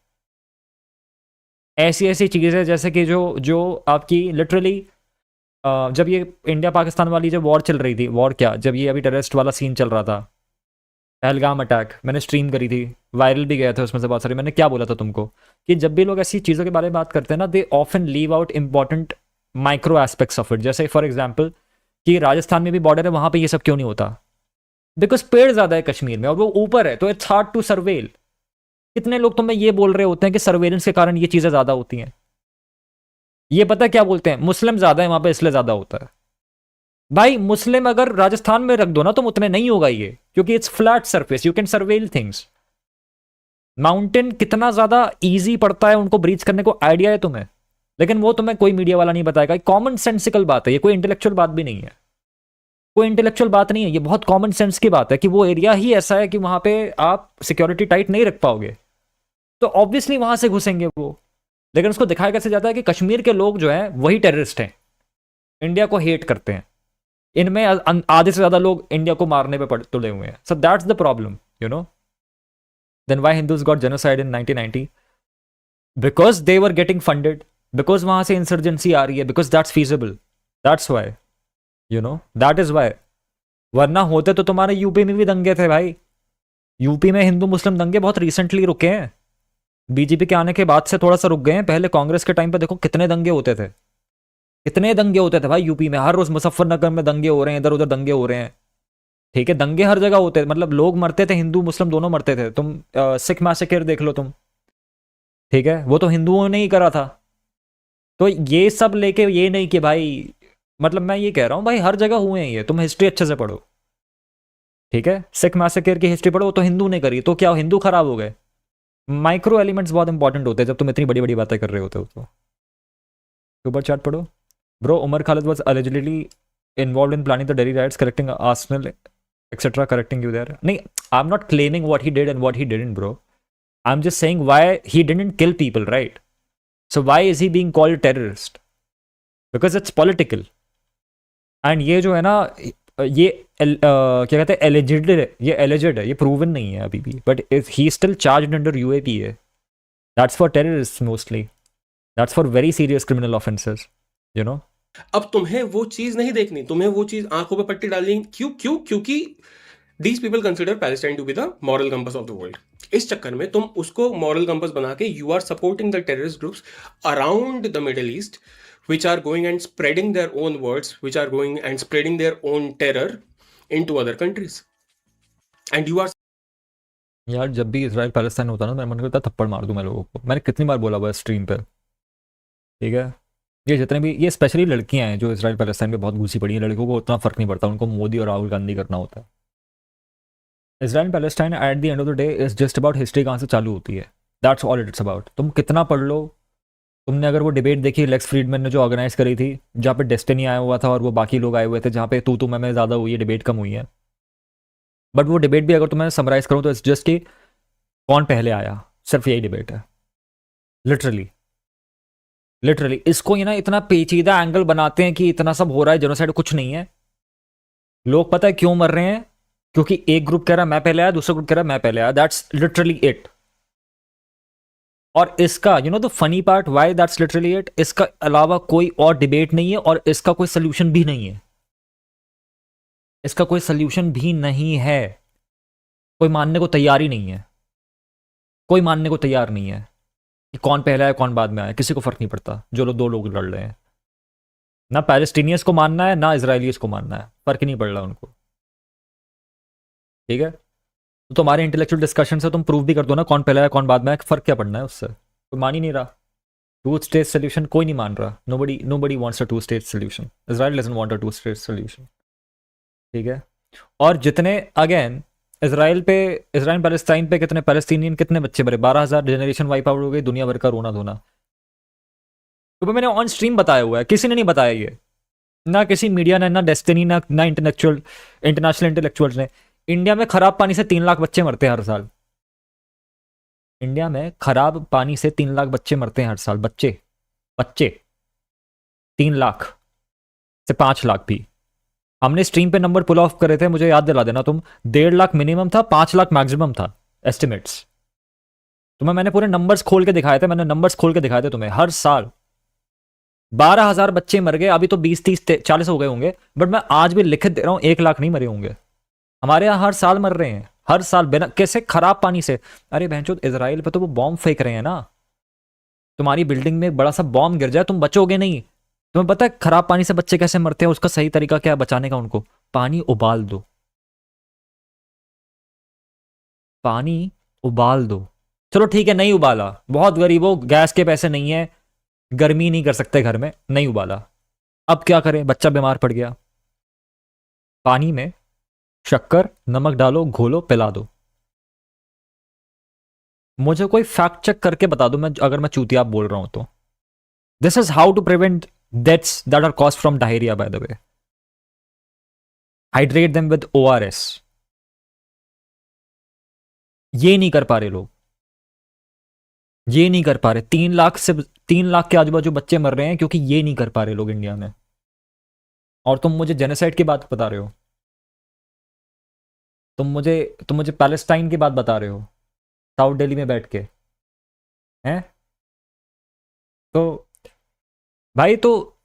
ऐसी ऐसी चीज़ें जैसे कि जो जो आपकी लिटरली जब ये इंडिया पाकिस्तान वाली जब वॉर चल रही थी, वॉर क्या, जब ये अभी टेररिस्ट वाला सीन चल रहा था, पहलगाम अटैक, मैंने स्ट्रीम करी थी, वायरल भी गया था उसमें से बहुत सारे। मैंने क्या बोला था तुमको कि जब भी लोग ऐसी चीज़ों के बारे में बात करते हैं ना, they often leave out important micro aspects of it. जैसे फॉर एग्जाम्पल कि राजस्थान में भी बॉर्डर है, वहाँ पे ये सब क्यों नहीं होता? बिकॉज पेड़ ज़्यादा है कश्मीर में, और वो ऊपर है, तो इट्स हार्ड टू सर्वेल। कितने लोग तुम्हें ये बोल रहे होते हैं कि सर्वेलेंस के कारण ये चीज़ें ज़्यादा होती हैं। ये पता क्या बोलते हैं? मुस्लिम ज़्यादा है वहाँ पे इसलिए ज़्यादा होता है। भाई मुस्लिम अगर राजस्थान में रख दो ना तुम, उतने नहीं होगा ये, क्योंकि it's flat surface, you can surveil things. Mountain कितना ज्यादा इजी पड़ता है उनको ब्रीच करने को, आइडिया है तुम्हें, लेकिन वो तुम्हें कोई मीडिया वाला नहीं बताएगा। कॉमन सेंसिकल बात है ये, कोई इंटेलेक्चुअल बात भी नहीं है, कोई इंटेलेक्चुअल बात नहीं है, ये बहुत कॉमन सेंस की बात है कि वो एरिया ही ऐसा है कि वहां पे आप सिक्योरिटी टाइट नहीं रख पाओगे, तो ऑब्वियसली वहां से घुसेंगे वो। लेकिन उसको दिखाया कैसे जाता है कि कश्मीर के लोग जो हैं वही टेररिस्ट हैं, इंडिया को हेट करते हैं, इनमें आधे से ज्यादा लोग इंडिया को मारने पे तुले हुए हैं। So that's the problem, you know. Then why Hindus got genocide in 1990? Because they were getting funded, because वहां से इंसर्जेंसी आ रही है, because that's feasible, that's why, you know, that is why. वरना होते तो तुम्हारे यूपी में भी दंगे थे भाई, यूपी में हिंदू मुस्लिम दंगे बहुत रिसेंटली रुके हैं, बीजेपी के आने के बाद से थोड़ा सा रुक गए हैं। पहले कांग्रेस के टाइम पे देखो कितने दंगे होते थे, कितने दंगे होते थे भाई यूपी में, हर रोज मुजफ्फरनगर में दंगे हो रहे हैं, इधर उधर दंगे हो रहे हैं। ठीक है, दंगे हर जगह होते थे, मतलब लोग मरते थे, हिंदू मुस्लिम दोनों मरते थे। तुम सिख मैसेकर देख लो तुम, ठीक है, वो तो हिंदुओं ने ही करा था। तो ये सब लेके ये नहीं कि भाई, मतलब मैं ये कह रहा हूँ भाई हर जगह हुए हैं ये, तुम हिस्ट्री अच्छे से पढ़ो, ठीक है, सिख मैसेकर की हिस्ट्री पढ़ो, वो तो हिंदू ने करी, तो क्या हिंदू खराब हो गए? माइक्रो एलिमेंट्स बहुत इंपॉर्टेंट होते हैं जब तुम इतनी बड़ी बड़ी बातें कर रहे होते हो। तो सुपर चैट पढ़ो bro. Umar Khalid was allegedly involved in planning the Delhi riots, correcting Arsenal, etc. Correcting you there. No, I'm not claiming what he did and what he didn't, bro. I'm just saying why he didn't kill people, right? So why is he being called terrorist? Because it's political. And ये जो है ना, ये क्या कहते हैं, alleged है, ये alleged है, ये proven नहीं है अभी भी, but he is still charged under UAPA. That's for terrorists mostly. That's for very serious criminal offenses, you know. अब तुम्हें वो चीज नहीं देखनी, तुम्हें वो चीज आंखों पे पट्टी डालनी। क्यों क्यों? क्योंकि these people consider Palestine to be the moral compass of the world. इस चक्कर में तुम उसको मॉरल कंपस बना के you are supporting the terrorist groups around the middle east, which are going and spreading their own words, which are going and spreading their own terror into other countries. And you are यार जब भी Israel Palestine होता है ना, मेरा मन करता है थप्पड़ मार दूं मैं लोगों को। मैंने कितनी बार बोला हुआ है स्ट्रीम पे, ठीक है, ये जितने भी, ये स्पेशली लड़कियां हैं जो इसराइल पैलेस्टाइन पे बहुत घुसी पड़ी हैं, लड़कों को उतना फर्क नहीं पड़ता, उनको मोदी और राहुल गांधी करना होता है। Israel Palestine at the end of the day is just about history, कहाँ से चालू होती है, दैट्स ऑल इट्स अबाउट। तुम कितना पढ़ लो, तुमने अगर वो डिबेट देखी लेक्स फ्रीडमैन ने जो ऑर्गेनाइज करी थी, जहाँ पे डेस्टिनी आया हुआ था और वो बाकी लोग आए हुए थे, जहाँ पे तू मैं ज़्यादा हुई है, डिबेट कम हुई है, बट वो डिबेट भी अगर तुम्हें समराइज करूँ तो इट्स जस्ट कि कौन पहले आया, सिर्फ यही डिबेट है। लिटरली लिटरली इसको ये ना इतना पेचीदा एंगल बनाते हैं कि इतना सब हो रहा है जेनोसाइड, कुछ नहीं है। लोग पता है क्यों मर रहे हैं? क्योंकि एक ग्रुप कह रहा है मैं पहले आया, दूसरा ग्रुप कह रहा है मैं पहले आया, दैट्स लिटरली इट। और इसका you know the funny part, Y that's literally it, इसका अलावा कोई और डिबेट नहीं है और इसका कोई सोल्यूशन भी नहीं है, इसका कोई सोल्यूशन भी नहीं है, कोई मानने को तैयार ही नहीं है, कोई मानने को तैयार नहीं है कि कौन पहला है कौन बाद में आया, किसी को फर्क नहीं पड़ता। जो लोग, दो लोग लड़ रहे हैं, ना पैलेस्टीनियंस को मानना है ना इसराइलियंस को मानना है, फर्क ही नहीं पड़ रहा उनको, ठीक है। तो तुम्हारे इंटेलेक्चुअल डिस्कशन से तुम प्रूव भी कर दो ना कौन पहला है कौन बाद में आया, फर्क क्या पड़ना है उससे, कोई मान ही नहीं रहा। टू स्टेट सोल्यूशन कोई नहीं मान रहा, nobody wants a two state solution, Israel doesn't want a two state solution, ठीक है। और जितने अगेन इसराइल पैलेस्टाइन पे कितने पैलेस्टीनियन, कितने बच्चे मरे, 12,000 जनरेशन वाइप आउट हो गई, दुनिया भर का रोना धोना। तो मैंने ऑन स्ट्रीम बताया हुआ है, किसी ने नहीं बताया ये, ना किसी मीडिया ने, ना डेस्टिनी, ना इंटरनेशनल इंटेलेक्चुअल्स ने। इंडिया में खराब पानी से 3 लाख बच्चे मरते हैं हर साल, इंडिया में खराब पानी से 3 लाख बच्चे मरते हैं हर साल, बच्चे बच्चे 3 लाख से 5 लाख भी। हमने स्ट्रीम पे नंबर पुल ऑफ करे थे, मुझे याद दिला देना तुम, 1.5 लाख मिनिमम था, 5 लाख मैक्सिमम था एस्टिमेट्स। तुम्हें मैंने पूरे नंबर्स खोल के दिखाए थे, तुम्हें हर साल 12,000 बच्चे मर गए, अभी तो 20, 30, 40 हो गए होंगे, बट मैं आज भी लिख दे रहा हूं 1 लाख नहीं मरे होंगे। हमारे यहाँ हर साल मर रहे हैं, हर साल बिना, कैसे, खराब पानी से। अरे बहनचोद, इजराइल पे तो वो बॉम्ब फेंक रहे हैं ना, तुम्हारी बिल्डिंग में एक बड़ा सा बॉम्ब गिर जाए तुम बचोगे नहीं। तुम्हें पता है खराब पानी से बच्चे कैसे मरते हैं? उसका सही तरीका क्या है बचाने का उनको? पानी उबाल दो, पानी उबाल दो। चलो ठीक है, नहीं उबाला, बहुत गरीब हो, गैस के पैसे नहीं है, गर्मी नहीं कर सकते घर में, नहीं उबाला, अब क्या करें, बच्चा बीमार पड़ गया, पानी में शक्कर नमक डालो, घोलो, पिला दो। मुझे कोई फैक्ट चेक करके बता दो, मैं अगर मैं चूतिया बोल रहा हूं तो। This is how to prevent deaths that are cause from diarrhoea by the way. Hydrate them with ORS। ये नहीं कर पा रहे लोग, ये नहीं कर पा रहे। 3 लाख के आजू बाजू बच्चे मर रहे हैं क्योंकि ये नहीं कर पा रहे लोग इंडिया में। और तुम मुझे जेनोसाइड की बात बता रहे हो, तुम मुझे पैलेस्टाइन की बात बता रहे हो साउथ दिल्ली में बैठ के, हैं? तो भाई, तो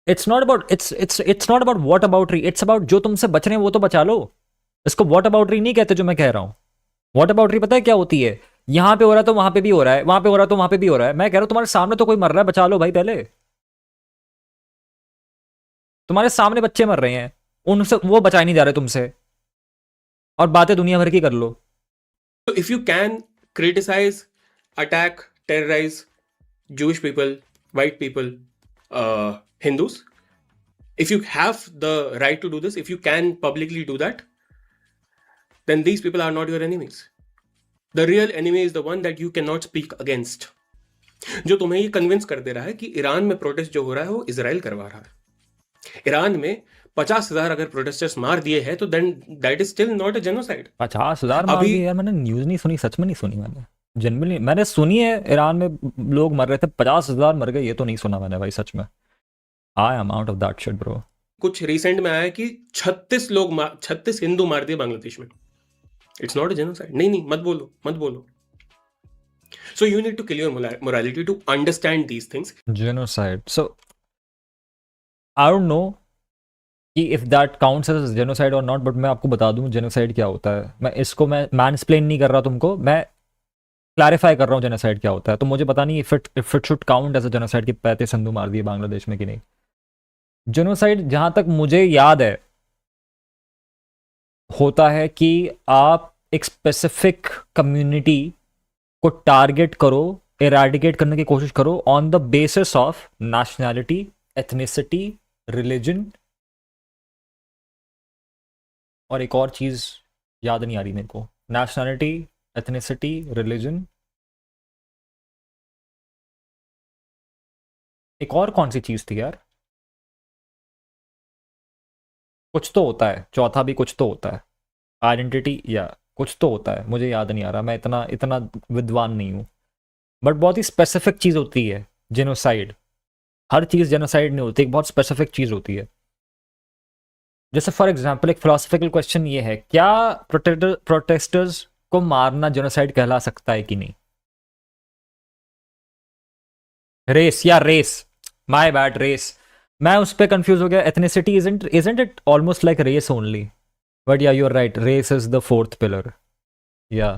it's not about what about री, इट्स अबाउट जो तुमसे बच रहे हैं वो तो बचा लो। इसको व्हाट अबाउट री नहीं कहते जो मैं कह रहा हूं। व्हाट अबाउट री पता है क्या होती है? यहां पे हो रहा है तो वहां पे भी हो रहा है, वहां पे हो रहा है तो वहां पे भी हो रहा है। मैं कह रहा हूं तुम्हारे सामने तो कोई मर रहा है, बचा लो भाई पहले। तुम्हारे सामने बच्चे मर रहे हैं, उनसे वो बचाए नहीं जा रहे तुमसे, और बातें दुनिया भर की कर लो। So if you can criticize, attack, terrorize Jewish people, white people, Hindus, if you have the right to do this, if you can publicly do that, then these people are not your enemies. The real enemy is the one that you cannot speak against. जो तुम्हें ये convince कर दे रहा है कि Iran में protest जो हो रहा है वो इजराइल करवा रहा है। ईरान में 50,000 अगर प्रोटेस्टर्स मार दिए हैं तो then that is still not a genocide. 50,000 मार अभी दिए यार? मैंने न्यूज नहीं सुनी, सच में नहीं सुनी मैंने। जनरली मैंने सुनी है ईरान में लोग मर रहे थे, 50,000 मर गए, ये तो नहीं सुना मैंने भाई सच में। I am out of that shit bro. कुछ रिसेंट में आया है कि 36 हिंदू मार दिए बांग्लादेश में। It's not a genocide. नहीं नहीं, मत बोलो मत बोलो। So you need to kill your morality to understand these things. Genocide, so I don't know कि if that counts as genocide और नॉट, बट मैं आपको बता दूं जेनोसाइड क्या होता है। मैं मैनस्प्लेन नहीं कर रहा तुमको, मैं क्लैरिफाई कर रहा हूँ जेनोसाइड क्या होता है। तो मुझे पता नहीं if it should count as a genocide कि 35 हिंदू मार दिए बांग्लादेश में कि नहीं। जेनोसाइड जहां तक मुझे याद है होता है कि आप एक स्पेसिफिक कम्युनिटी को टारगेट करो, इरेडिकेट करने की कोशिश करो on the basis of nationality, ethnicity, religion, और एक और चीज याद नहीं आ रही मेरे को। नेशनैलिटी, एथनिसिटी, रिलीजन, एक और कौन सी चीज थी यार? कुछ तो होता है, चौथा भी कुछ तो होता है, आइडेंटिटी या कुछ तो होता है, मुझे याद नहीं आ रहा, मैं इतना इतना विद्वान नहीं हूँ। बट बहुत ही स्पेसिफिक चीज़ होती है जेनोसाइड। हर चीज़ जेनोसाइड नहीं होती, एक बहुत स्पेसिफिक चीज़ होती है। जैसे फॉर एग्जाम्पल एक फिलोसफिकल क्वेश्चन ये है, क्या प्रोटेस्टर्स को मारना जेनोसाइड कहला सकता है कि नहीं? रेस या रेस, माय बैड, रेस। मैं उस पर कंफ्यूज हो गया। Ethnicity isn't it almost like race only? But yeah you are right, race is the fourth pillar. Yeah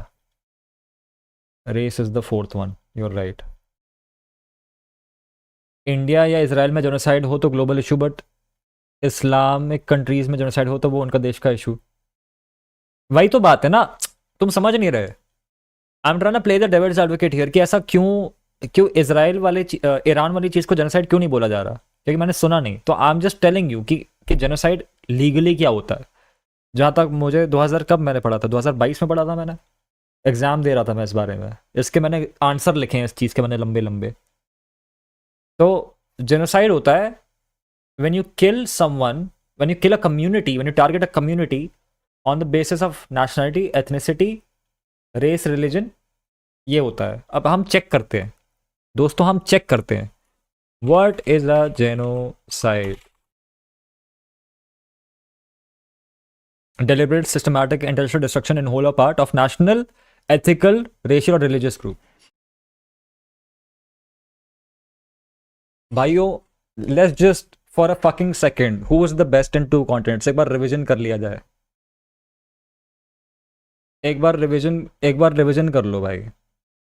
race is the fourth one, you are right. India या Israel में genocide हो तो global issue, but Islamic countries में genocide हो तो वो उनका देश का इशू। वही तो बात है ना, तुम समझ नहीं रहे। I am trying to play the devil's advocate here कि ऐसा क्यों क्यों इसराइल वाले ईरान वाली चीज़ को जेनोसाइड क्यों नहीं बोला जा रहा, क्योंकि मैंने सुना नहीं। तो I am just telling you कि जेनोसाइड लीगली क्या होता है। जहाँ तक मुझे 2000 कब मैंने पढ़ा था, 2022 में पढ़ा था मैंने, एग्जाम दे रहा था मैं इस बारे में, इसके मैंने आंसर लिखे हैं इस चीज़ के मैंने लंबे लंबे। तो जेनोसाइड होता है when you kill someone, when you kill a community, when you target a community on the basis of nationality, ethnicity, race, religion, ये होता है। अब हम चेक करते हैं दोस्तों, हम चेक करते हैं what is a genocide? Deliberate, systematic, intentional destruction in whole or part of national, ethical, racial or religious group. भाइयों, let's just for a fucking second, who is the best in two continents? एक बार revision कर लिया जाए। एक बार revision कर लो भाई।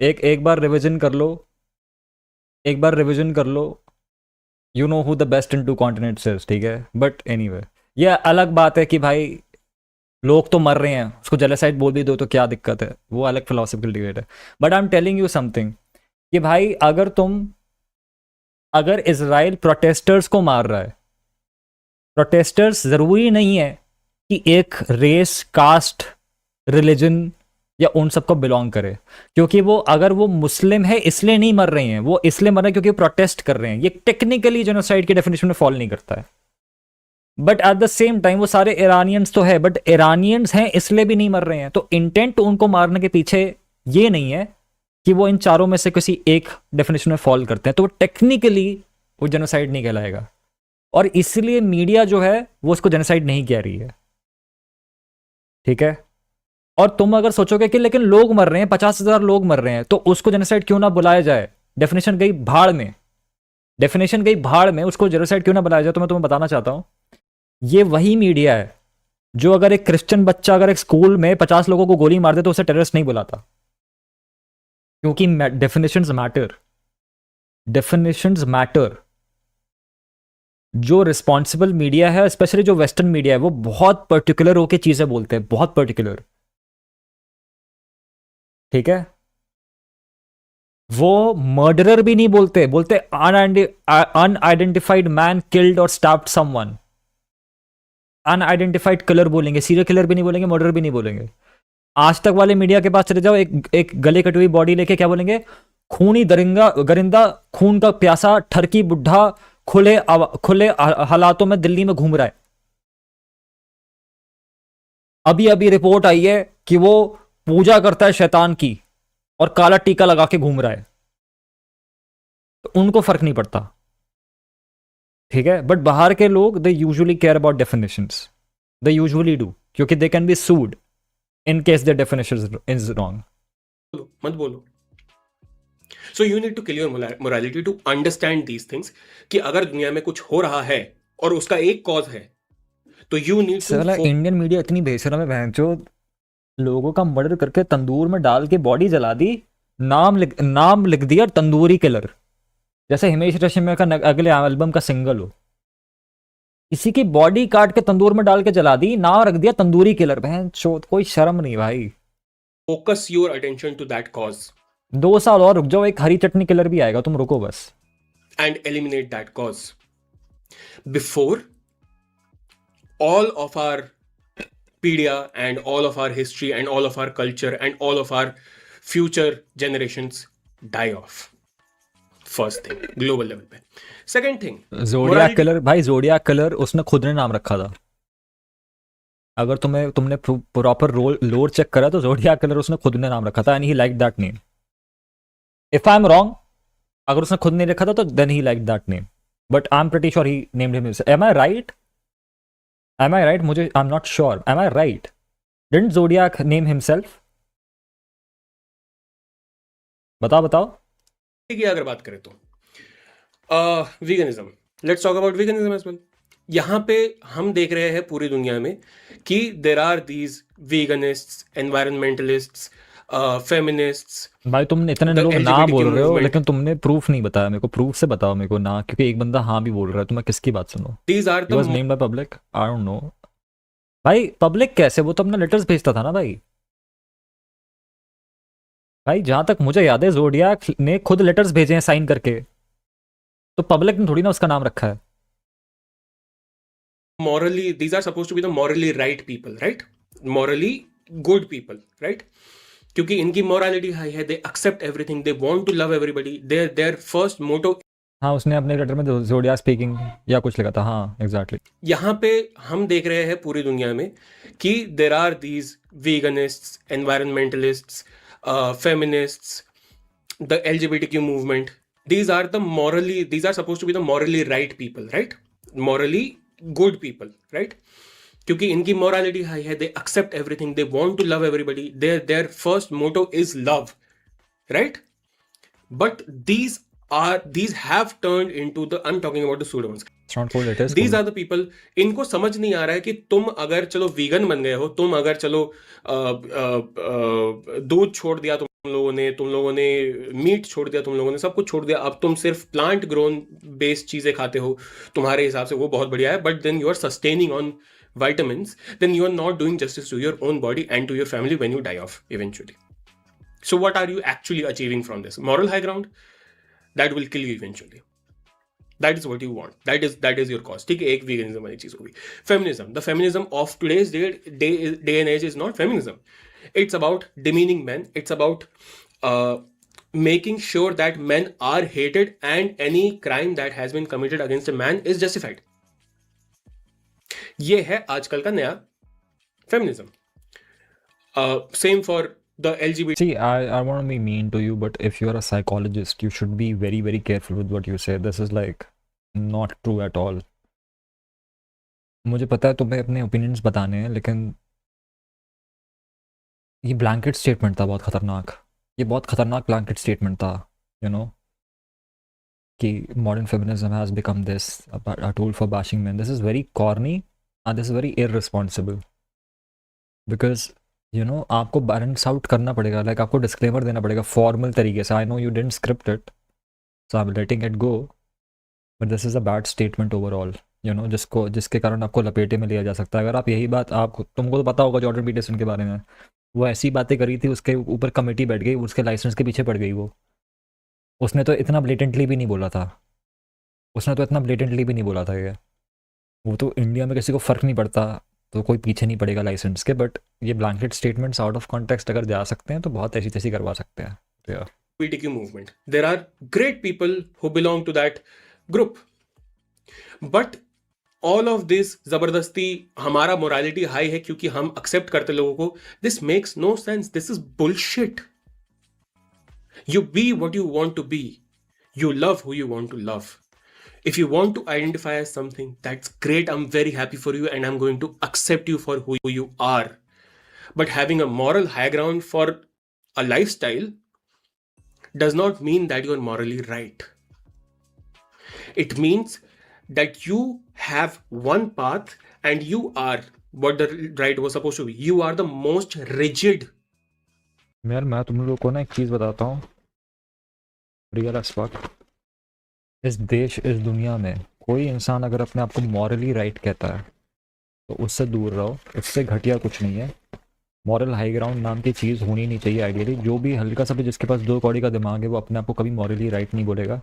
एक बार रिवीजन कर लो, एक बार रिवीजन कर लो। You know who the best in two continents is, ठीक है। बट एनीवे, ये अलग बात है कि भाई लोग तो मर रहे हैं, उसको जेनोसाइड बोल भी दो तो क्या दिक्कत है, वो अलग फिलोसफिकल डिबेट है। But I am telling you something कि भाई अगर इसराइल प्रोटेस्टर्स को मार रहा है, प्रोटेस्टर्स ज़रूरी नहीं है कि एक रेस, कास्ट, रिलीजन या उन सबको बिलोंग करे, क्योंकि वो अगर वो मुस्लिम है इसलिए नहीं मर रहे हैं, वो इसलिए मर रहे हैं क्योंकि प्रोटेस्ट कर रहे हैं, ये टेक्निकली जेनोसाइड की डेफिनेशन में फॉल नहीं करता है। But at the same time वो सारे ईरानियंस तो है, बट ईरानियंस हैं इसलिए भी नहीं मर रहे हैं, तो इंटेंट उनको मारने के पीछे ये नहीं है कि वो इन चारों में से किसी एक डेफिनेशन में फॉल करते हैं, तो वो टेक्निकली वो जेनोसाइड नहीं कहलाएगा। और इसलिए मीडिया जो है वो उसको जेनोसाइड नहीं कह रही है, ठीक है। और तुम अगर सोचोगे कि लेकिन लोग मर रहे हैं, 50,000 लोग मर रहे हैं, तो उसको जेनोसाइड क्यों ना बुलाया जाए, डेफिनेशन गई भाड़ में, डेफिनेशन गई भाड़ में, उसको जेनोसाइड क्यों ना बुलाया जाए। तो मैं तुम्हें बताना चाहता हूं, ये वही मीडिया है जो अगर एक क्रिश्चियन बच्चा अगर एक स्कूल में 50 लोगों को गोली मार दे तो उसे टेररिस्ट नहीं बुलाता, क्योंकि डेफिनेशंस मैटर, डेफिनेशंस मैटर। जो रिस्पॉन्सिबल मीडिया है, स्पेशली जो वेस्टर्न मीडिया है, वो बहुत पर्टिकुलर होकर चीजें बोलते हैं, बहुत पर्टिकुलर, ठीक है। वो मर्डरर भी नहीं बोलते, बोलते अनआइडेंटिफाइड मैन किल्ड और स्टैप्ड समवन। अनआइडेंटिफाइड किलर बोलेंगे, सीरियल किलर भी नहीं बोलेंगे, मर्डर भी नहीं बोलेंगे। आज तक वाले मीडिया के पास चले जाओ, एक गले कटी हुई बॉडी लेके क्या बोलेंगे, खूनी दरिंगा गरिंदा, खून का प्यासा ठरकी बुढ़ा खुले हालातों में दिल्ली में घूम रहा है। अभी अभी रिपोर्ट आई है कि वो पूजा करता है शैतान की और काला टीका लगा के घूम रहा है, तो उनको फर्क नहीं पड़ता, ठीक है। बट बाहर के लोग they usually care about definitions, they usually do, क्योंकि they can be sued in case the definition is wrong. मत बोलो। So you need to kill your morality to understand these things, कि अगर दुनिया में कुछ हो रहा है और उसका एक कॉज है, तो यू नीड साला टू। इंडियन मीडिया इतनी बेशरम है बहन, जो लोगों का मर्डर करके तंदूर में डाल के बॉडी जला दी, नाम लिख दिया तंदूरी किलर, जैसे हिमेश रेशमिया का अगले एल्बम का सिंगल हो। किसी की बॉडी काट के तंदूर में डाल के जला दी, नाम रख दिया तंदूरी किलर। बहन चोद, कोई शर्म नहीं भाई। Focus your attention to that cause 2 साल और रुक जाओ, एक हरी चटनी किलर भी आएगा, तुम रुको बस। And eliminate that cause before all of our pedia and all of our history and all of our culture and all of our future generations die off. First thing, global level पे. Second thing, जोडियाक killer भाई, जोडियाक killer उसने खुद ने नाम रखा था। अगर तुमने प्रॉपर लोर चेक करा तो जोडियाक किलर उसने खुद ने नाम रखा था, and he like that name. If I am wrong, अगर उसने खुद नहीं रखा था तो then he like that name, but I am pretty sure he named him himself. Am I right? Am I right? मुझे I'm not sure. Am I right? Didn't Zodiac name himself? बताओ। की अगर बात करें तो veganism. Let's talk about veganism as well. यहाँ पे हम देख रहे हैं पूरी दुनिया में कि there are these veganists, environmentalists, feminists. भाई तुमने इतने लोग ना बोल रहे हो, लेकिन तुमने प्रूफ नहीं बताया मेरे को। प्रूफ से बताओ मेरे को ना, क्योंकि एक बंदा हाँ भी बोल रहा है तो मैं किसकी बात सुनूं? These are He was named by public. I don't know. भाई पब्लिक कैसे? वो तो अपना लेटर्स भेजता था ना भाई। भाई जहां तक मुझे याद है जोडियाक ने खुद लेटर्स भेजे हैं साइन करके, तो पब्लिक ने थोड़ी ना उसका नाम रखा है। morally, these are supposed to be the morally right people, right? Morally good people, right? क्योंकि इनकी morality हाई है, they accept everything, they want to love everybody, their first motto. हाँ, उसने अपने लेटर में जोडियाक स्पीकिंग या कुछ लिखा था। हाँ एग्जैक्टली। यहाँ पे हम देख रहे हैं पूरी दुनिया में कि there are these veganists, environmentalists, feminists, the LGBTQ movement. These are supposed to be the morally right people, right? Morally good people, right? क्योंकि इनकी morality हाई है, they accept everything, they want to love everybody, their first motto is love, right? But these have turned into the, I'm talking about the pseudo ones. It's not cool, it is These cool. are the people, इनको समझ नहीं आ रहा है कि तुम अगर चलो vegan बन गए हो, तुम अगर चलो दूध छोड़ दिया तुम लोगों ने मीट छोड़ दिया, तुम लोगों ने सब कुछ छोड़ दिया, अब तुम सिर्फ प्लांट ग्रोन बेस्ड चीजें खाते हो, तुम्हारे हिसाब से वो बहुत बढ़िया है, but then you are sustaining on vitamins, then you are not doing justice to your own body and to your family when you die off eventually. So what are you actually achieving from this? Moral high ground? That will kill you eventually. That is what you want, that is your cause. ठीक है, एक veganism वाली चीज होगी. Feminism, the feminism of today's day and age is not feminism. It's about demeaning men. It's about making sure that men are hated and any crime that has been committed against a man is justified. ये है आजकल का नया feminism. Same for the LGBT. See, I want to be mean to you, but if you're a psychologist, you should be very, very careful with what you say. This is like not true at all. मुझे पता है तुम्हें अपने opinions बताने हैं, लेकिन ये blanket statement था बहुत ख़तरनाक. ये बहुत ख़तरनाक ब्लैंकेट स्टेटमेंट था, यू नो, कि modern feminism has become this a tool for bashing man. This is very corny and this is very irresponsible, because you know आपको बैलेंस आउट करना पड़ेगा. लाइक आपको डिस्क्लेमर देना पड़ेगा फॉर्मल तरीके से. I know you didn't script it, so I am letting it go, but this is a bad statement overall, you know, जिसके कारण आपको लपेटे में लिया जा सकता है. अगर आप यही बात, आपको तुमको तो पता होगा जॉर्डन पीटरसन के बारे में, वो ऐसी बातें करी थी, उसके ऊपर कमेटी बैठ गई, उसके लाइसेंस के पीछे पड़ गई. वो उसने तो इतना ब्लेटेंटली भी नहीं बोला था. ये वो तो इंडिया में किसी को फ़र्क नहीं पड़ता, तो कोई पीछे नहीं पड़ेगा लाइसेंस के. बट ये blanket statements out of context अगर जा सकते हैं तो बहुत ऐसी तैसी करवा सकते हैं. तो यार LGBTQ movement. There are great people who belong to that group. But all of this जबरदस्ती हमारा मोरालिटी हाई है क्योंकि हम एक्सेप्ट करते लोगों को. This makes no sense. This is bullshit. You be what you want to be. You love who you want to love. If you want to identify as something, that's great. I'm very happy for you and I'm going to accept you for who you are. But having a moral high ground for a lifestyle does not mean that you're morally right. It means that you have one path and you are what the right was supposed to be. You are the most rigid. यार मैं तुम लोगों को ना एक चीज़ बताता हूँ, real as fuck. इस देश, इस दुनिया में कोई इंसान अगर अपने आप को मॉरली राइट कहता है तो उससे दूर रहो. इससे घटिया कुछ नहीं है. मॉरल हाई ग्राउंड नाम की चीज़ होनी नहीं चाहिए आइडियली. जो भी हल्का सा भी जिसके पास 2 कौड़ी का दिमाग है वो अपने आप को कभी मॉरली राइट नहीं बोलेगा.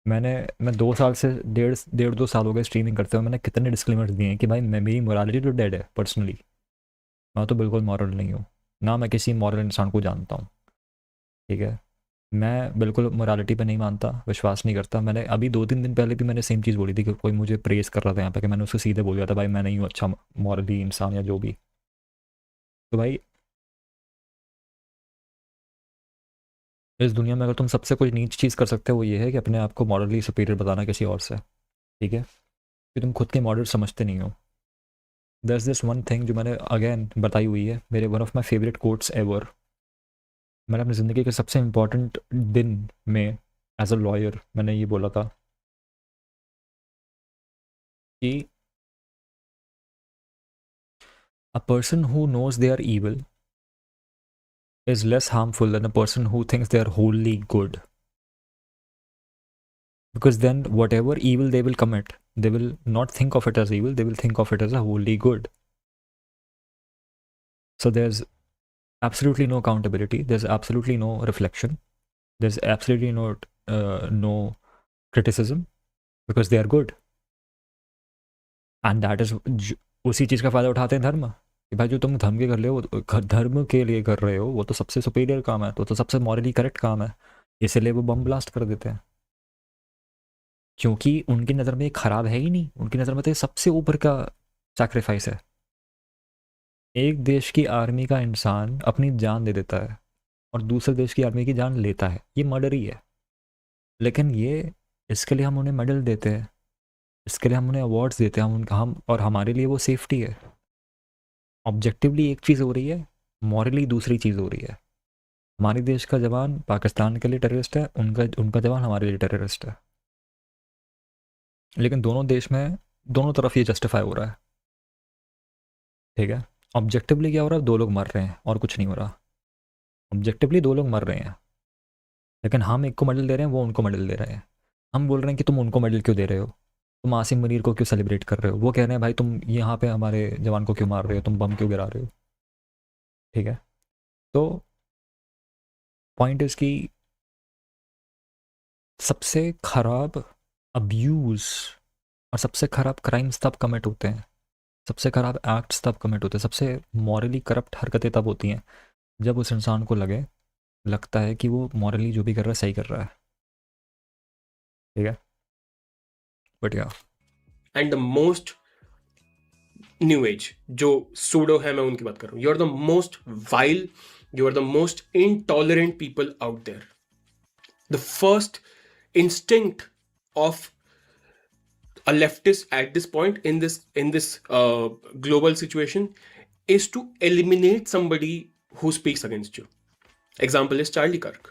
मैं 2 साल से डेढ़ 2 साल हो गए स्ट्रीमिंग करते हुए. मैंने कितने डिस्क्लेमर्स दिए हैं कि भाई मेरी मोरालिटी तो डेड है. पर्सनली मैं तो बिल्कुल मॉरल नहीं हूँ, ना मैं किसी मॉरल इंसान को जानता हूँ. ठीक है, मैं बिल्कुल मोरालिटी पे नहीं मानता, विश्वास नहीं करता. मैंने अभी 2-3 दिन पहले भी मैंने सेम चीज़ बोली थी कि कोई मुझे प्रेस कर रहा था यहाँ पे, कि मैंने उसको सीधे बोल दिया था भाई मैं नहीं हूँ अच्छा मॉरली इंसान या जो भी. तो भाई इस दुनिया में अगर तुम सबसे कोई नीच चीज़ कर सकते हो वो ये है कि अपने आप को मॉरली सुपीरियर बताना किसी और से. ठीक है, कि तुम खुद के मॉडल समझते नहीं हो. दस दिस वन थिंग जो मैंने अगेन बताई हुई है, मेरे one of my favourite quotes ever. मैंने अपनी ज़िंदगी के सबसे इम्पॉर्टेंट दिन में एज अ लॉयर मैंने ये बोला था कि a person who knows they are evil is less harmful than a person who thinks they are wholly good. Because then whatever evil they will commit, they will not think of it as evil, they will think of it as a wholly good. So there's absolutely no accountability, there's absolutely no reflection, there's absolutely no criticism, because they are good. And that is उसी चीज़ का फ़ायदा उठाते हैं धर्म, कि भाई जो तुम धर्म के कर रहे हो, धर्म के लिए कर रहे हो, वो तो सबसे सुपीरियर काम है, तो सबसे मॉरली करेक्ट काम है. इसलिए वो बम ब्लास्ट कर देते हैं, क्योंकि उनकी नज़र में ये ख़राब है ही नहीं. उनकी नज़र में तो ये सबसे ऊपर का सैक्रिफाइस है. एक देश की आर्मी का इंसान अपनी जान दे देता है और दूसरे देश की आर्मी की जान लेता है, ये मर्डर ही है. लेकिन ये इसके लिए हम उन्हें मेडल देते हैं, इसके लिए हम उन्हें अवार्ड्स देते हैं, हम और हमारे लिए वो सेफ्टी है. ऑब्जेक्टिवली एक चीज़ हो रही है, मॉरली दूसरी चीज़ हो रही है. हमारे देश का जवान पाकिस्तान के लिए टेररिस्ट है, उनका जवान हमारे लिए टेररिस्ट है. लेकिन दोनों देश में दोनों तरफ ये जस्टिफाई हो रहा है. ठीक है, ऑब्जेक्टिवली क्या हो रहा है, 2 लोग मर रहे हैं और कुछ नहीं हो रहा. ऑब्जेक्टिवली 2 लोग मर रहे हैं, लेकिन हम एक को मेडल दे रहे हैं, वो उनको मेडल दे रहे हैं. हम बोल रहे हैं कि तुम उनको मेडल क्यों दे रहे हो, तुम आसिम मुनीर को क्यों सेलिब्रेट कर रहे हो. वो कह रहे हैं भाई तुम यहाँ पे हमारे जवान को क्यों मार रहे हो, तुम बम क्यों गिरा रहे हो. ठीक है, तो पॉइंट इज़ कि सबसे ख़राब अब्यूज़ और सबसे ख़राब क्राइम्स तब कमिट होते हैं, सबसे ख़राब एक्ट्स तब कमिट होते हैं, सबसे मॉरली करप्ट हरकतें तब होती हैं जब उस इंसान को लगता है कि वो मॉरली जो भी कर रहा है सही कर रहा है, ठीक है? बट या and the most new age जो सूडो है, मैं उनकी बात कर रहा हूँ, you are the most vile, you are the most intolerant people out there. The first instinct of a leftist at this point in this global situation is to eliminate somebody who speaks against you. Example is Charlie Kirk,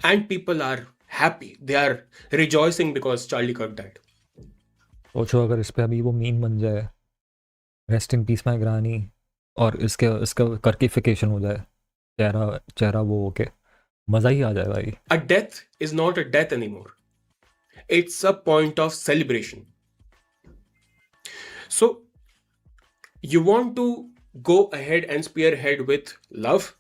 and people are happy, they are rejoicing because Charlie Kirk died. सोचो अगर इस पे अभी वो meme बन जाए, rest in peace माई ग्रानी, और इसका कर्किफिकेशन हो जाए, चेहरा चेहरा वो ओके, मज़ा ही आ जाए भाई. A death is not a death anymore, it's a point of celebration. So you want to go ahead and spearhead with love,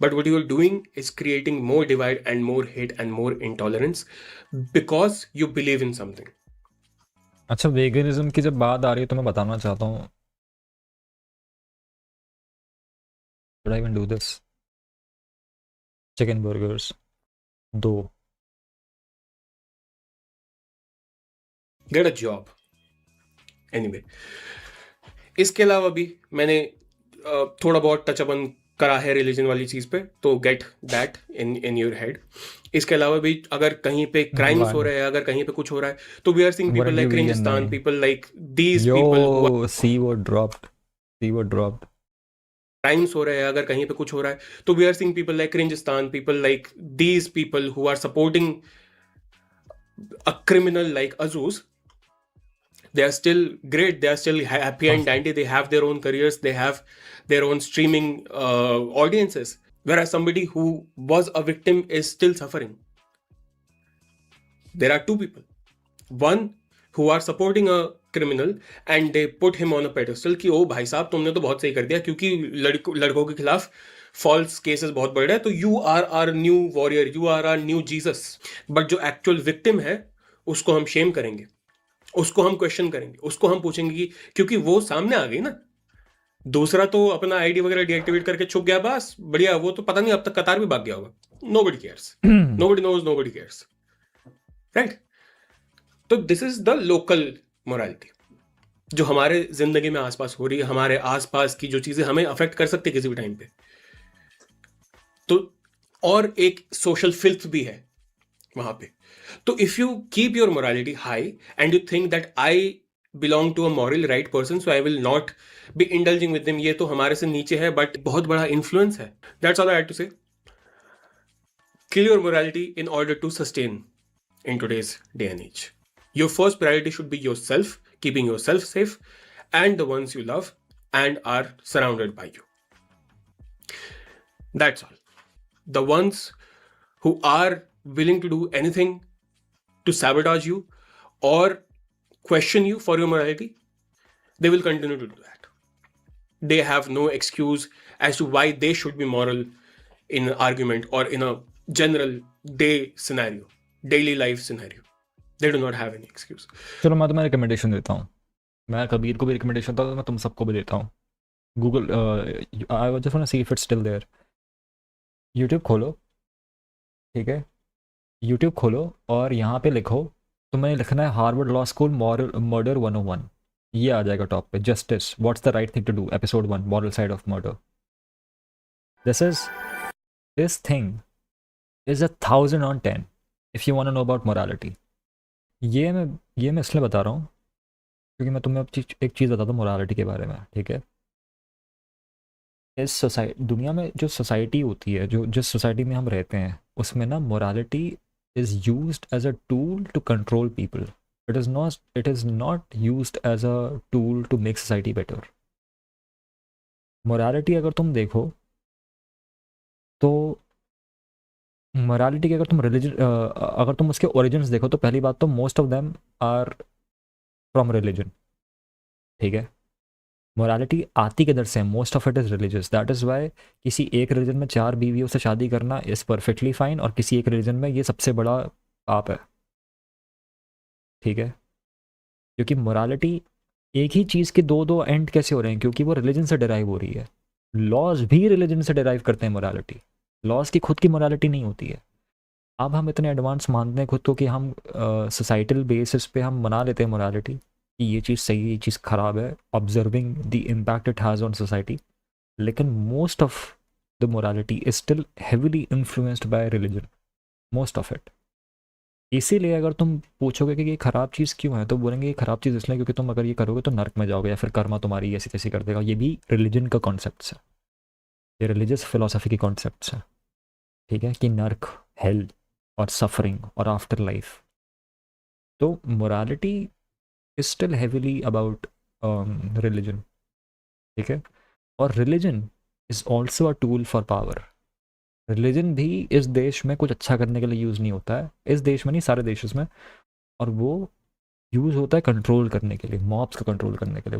but what you're doing is creating more divide and more hate and more intolerance because you believe in something. अच्छा, veganism की जब बात आ रही है तो मैं बताना चाहता हूँ, should I even do this? Chicken burgers 2. Get a job. Anyway, इसके अलावा भी मैंने थोड़ा बहुत टच अपन करा है रिलीजन वाली चीज पे, तो get that in your head. इसके अलावा भी अगर कहीं पे क्राइम्स हो रहे हैं, अगर कहीं पे कुछ हो रहा है, तो we are seeing people like क्रिंजिस्तान, people like these people. Yo, C word dropped. Crimes हो रहे हैं, अगर कहीं पे कुछ हो रहा है, तो we are seeing people like क्रिंजिस्तान, people like these people who are supporting a criminal like Azuz. They are still great, they are still happy and dandy, they have their own careers, they have their own streaming audiences, whereas somebody who was a victim is still suffering. There are two people, one who are supporting a criminal and they put him on a pedestal कि ओ भाई साहब तुमने तो बहुत सही कर दिया क्योंकि लड़कों के खिलाफ फॉल्स केसेस बहुत बढ़ रहे हैं, तो you are our new warrior, you are our new Jesus. But जो एक्चुअल विक्टिम है उसको हम शेम करेंगे, उसको हम क्वेश्चन करेंगे, उसको हम पूछेंगे कि क्योंकि वो सामने आ गई ना. दूसरा तो अपना आईडी वगैरह डीएक्टिवेट करके छुप गया, बस बढ़िया, वो तो पता नहीं अब तक कतार भी भाग गया होगा. Nobody cares, nobody knows, nobody cares, right? तो this is the local morality जो हमारे जिंदगी में आसपास हो रही है, हमारे आसपास की जो चीजें हमें अफेक्ट कर सकती है किसी भी टाइम पे. तो और एक सोशल फिल्थ भी है वहां पे. तो if you keep your morality high and you think that I belong to a moral right person, so I will not be indulging with them, ये तो हमारे से नीचे है बट बहुत बड़ा इन्फ्लुएंस है. That's all I had to say. Kill your morality in order to sustain in today's day and age. Your first priority should be yourself, keeping yourself safe and the ones you love and are surrounded by you. That's all. The ones who are willing to do anything to sabotage you or question you for your morality, they will continue to do that. They have no excuse as to why they should be moral in an argument or in a general day scenario. Daily life scenario, they do not have any excuse. चलो मैं तुम्हें recommendation देता हूँ, मैं कबीर को भी recommendation देता हूँ, मैं तुम सबको भी देता हूँ. Google, I just want to see if it's still there. YouTube खोलो, ठीक है? यूट्यूब खोलो और यहाँ पे लिखो, तुम्हें लिखना है हार्वर्ड लॉ स्कूल मर्डर 101. ये आ जाएगा टॉप पे. Justice, what's the right thing to do, episode 1, moral side of murder. This thing is 1000 on 10 if you want to know about morality. ये मैं इसलिए बता रहा हूँ क्योंकि मैं तुम्हें अब एक चीज़ बताता हूँ मोरालिटी के बारे में, ठीक है? इस सोसाइटी, दुनिया में जो सोसाइटी होती है, जो जिस सोसाइटी में हम रहते हैं, उसमें ना morality is used as a tool to control people. It is not used as a tool to make society better. Morality अगर तुम देखो तो मोरालिटी की अगर तुम उसके ओरिजिन्स देखो तो पहली बात तो most of them are from religion, ठीक है? मोरालिटी आती किधर से है? Most of it is religious. That is why किसी एक रिलीजन में 4 बीवियों से शादी करना इज़ परफेक्टली फाइन और किसी एक रिलीजन में ये सबसे बड़ा पाप है. ठीक है, क्योंकि मोरालिटी एक ही चीज़ के दो दो एंड कैसे हो रहे हैं, क्योंकि वो रिलीजन से डिराइव हो रही है। लॉज भी रिलीजन से डिराइव करते हैं मोरालिटी, लॉज की खुद की मोरालिटी नहीं होती है। अब हम इतने एडवांस मानते हैं खुद को कि हम सोसाइटल बेसिस पे हम बना लेते हैं मोरालिटी कि ये चीज़ सही है, ये चीज़ ख़राब है, observing the impact it has on society. लेकिन most of the morality is still heavily influenced by religion, most of it. इसीलिए अगर तुम पूछोगे कि ये ख़राब चीज़ क्यों है, तो बोलेंगे ये ख़राब चीज़ इसलिए क्योंकि तुम अगर ये करोगे तो नर्क में जाओगे या फिर कर्मा तुम्हारी ऐसी तैसी कर देगा। ये भी रिलीजन का कॉन्सेप्ट है, ये रिलीजियस फिलोसफी की कॉन्सेप्ट है, ठीक है, कि नर्क, हेल और सफरिंग और आफ्टर लाइफ। तो morality is still heavily about religion, ठीक है। और religion is also a tool for power. Religion भी इस देश में कुछ अच्छा करने के लिए यूज़ नहीं होता है, इस देश में नहीं, सारे देशों में। और वो यूज़ होता है कंट्रोल करने के लिए, मॉब्स को कंट्रोल करने के लिए।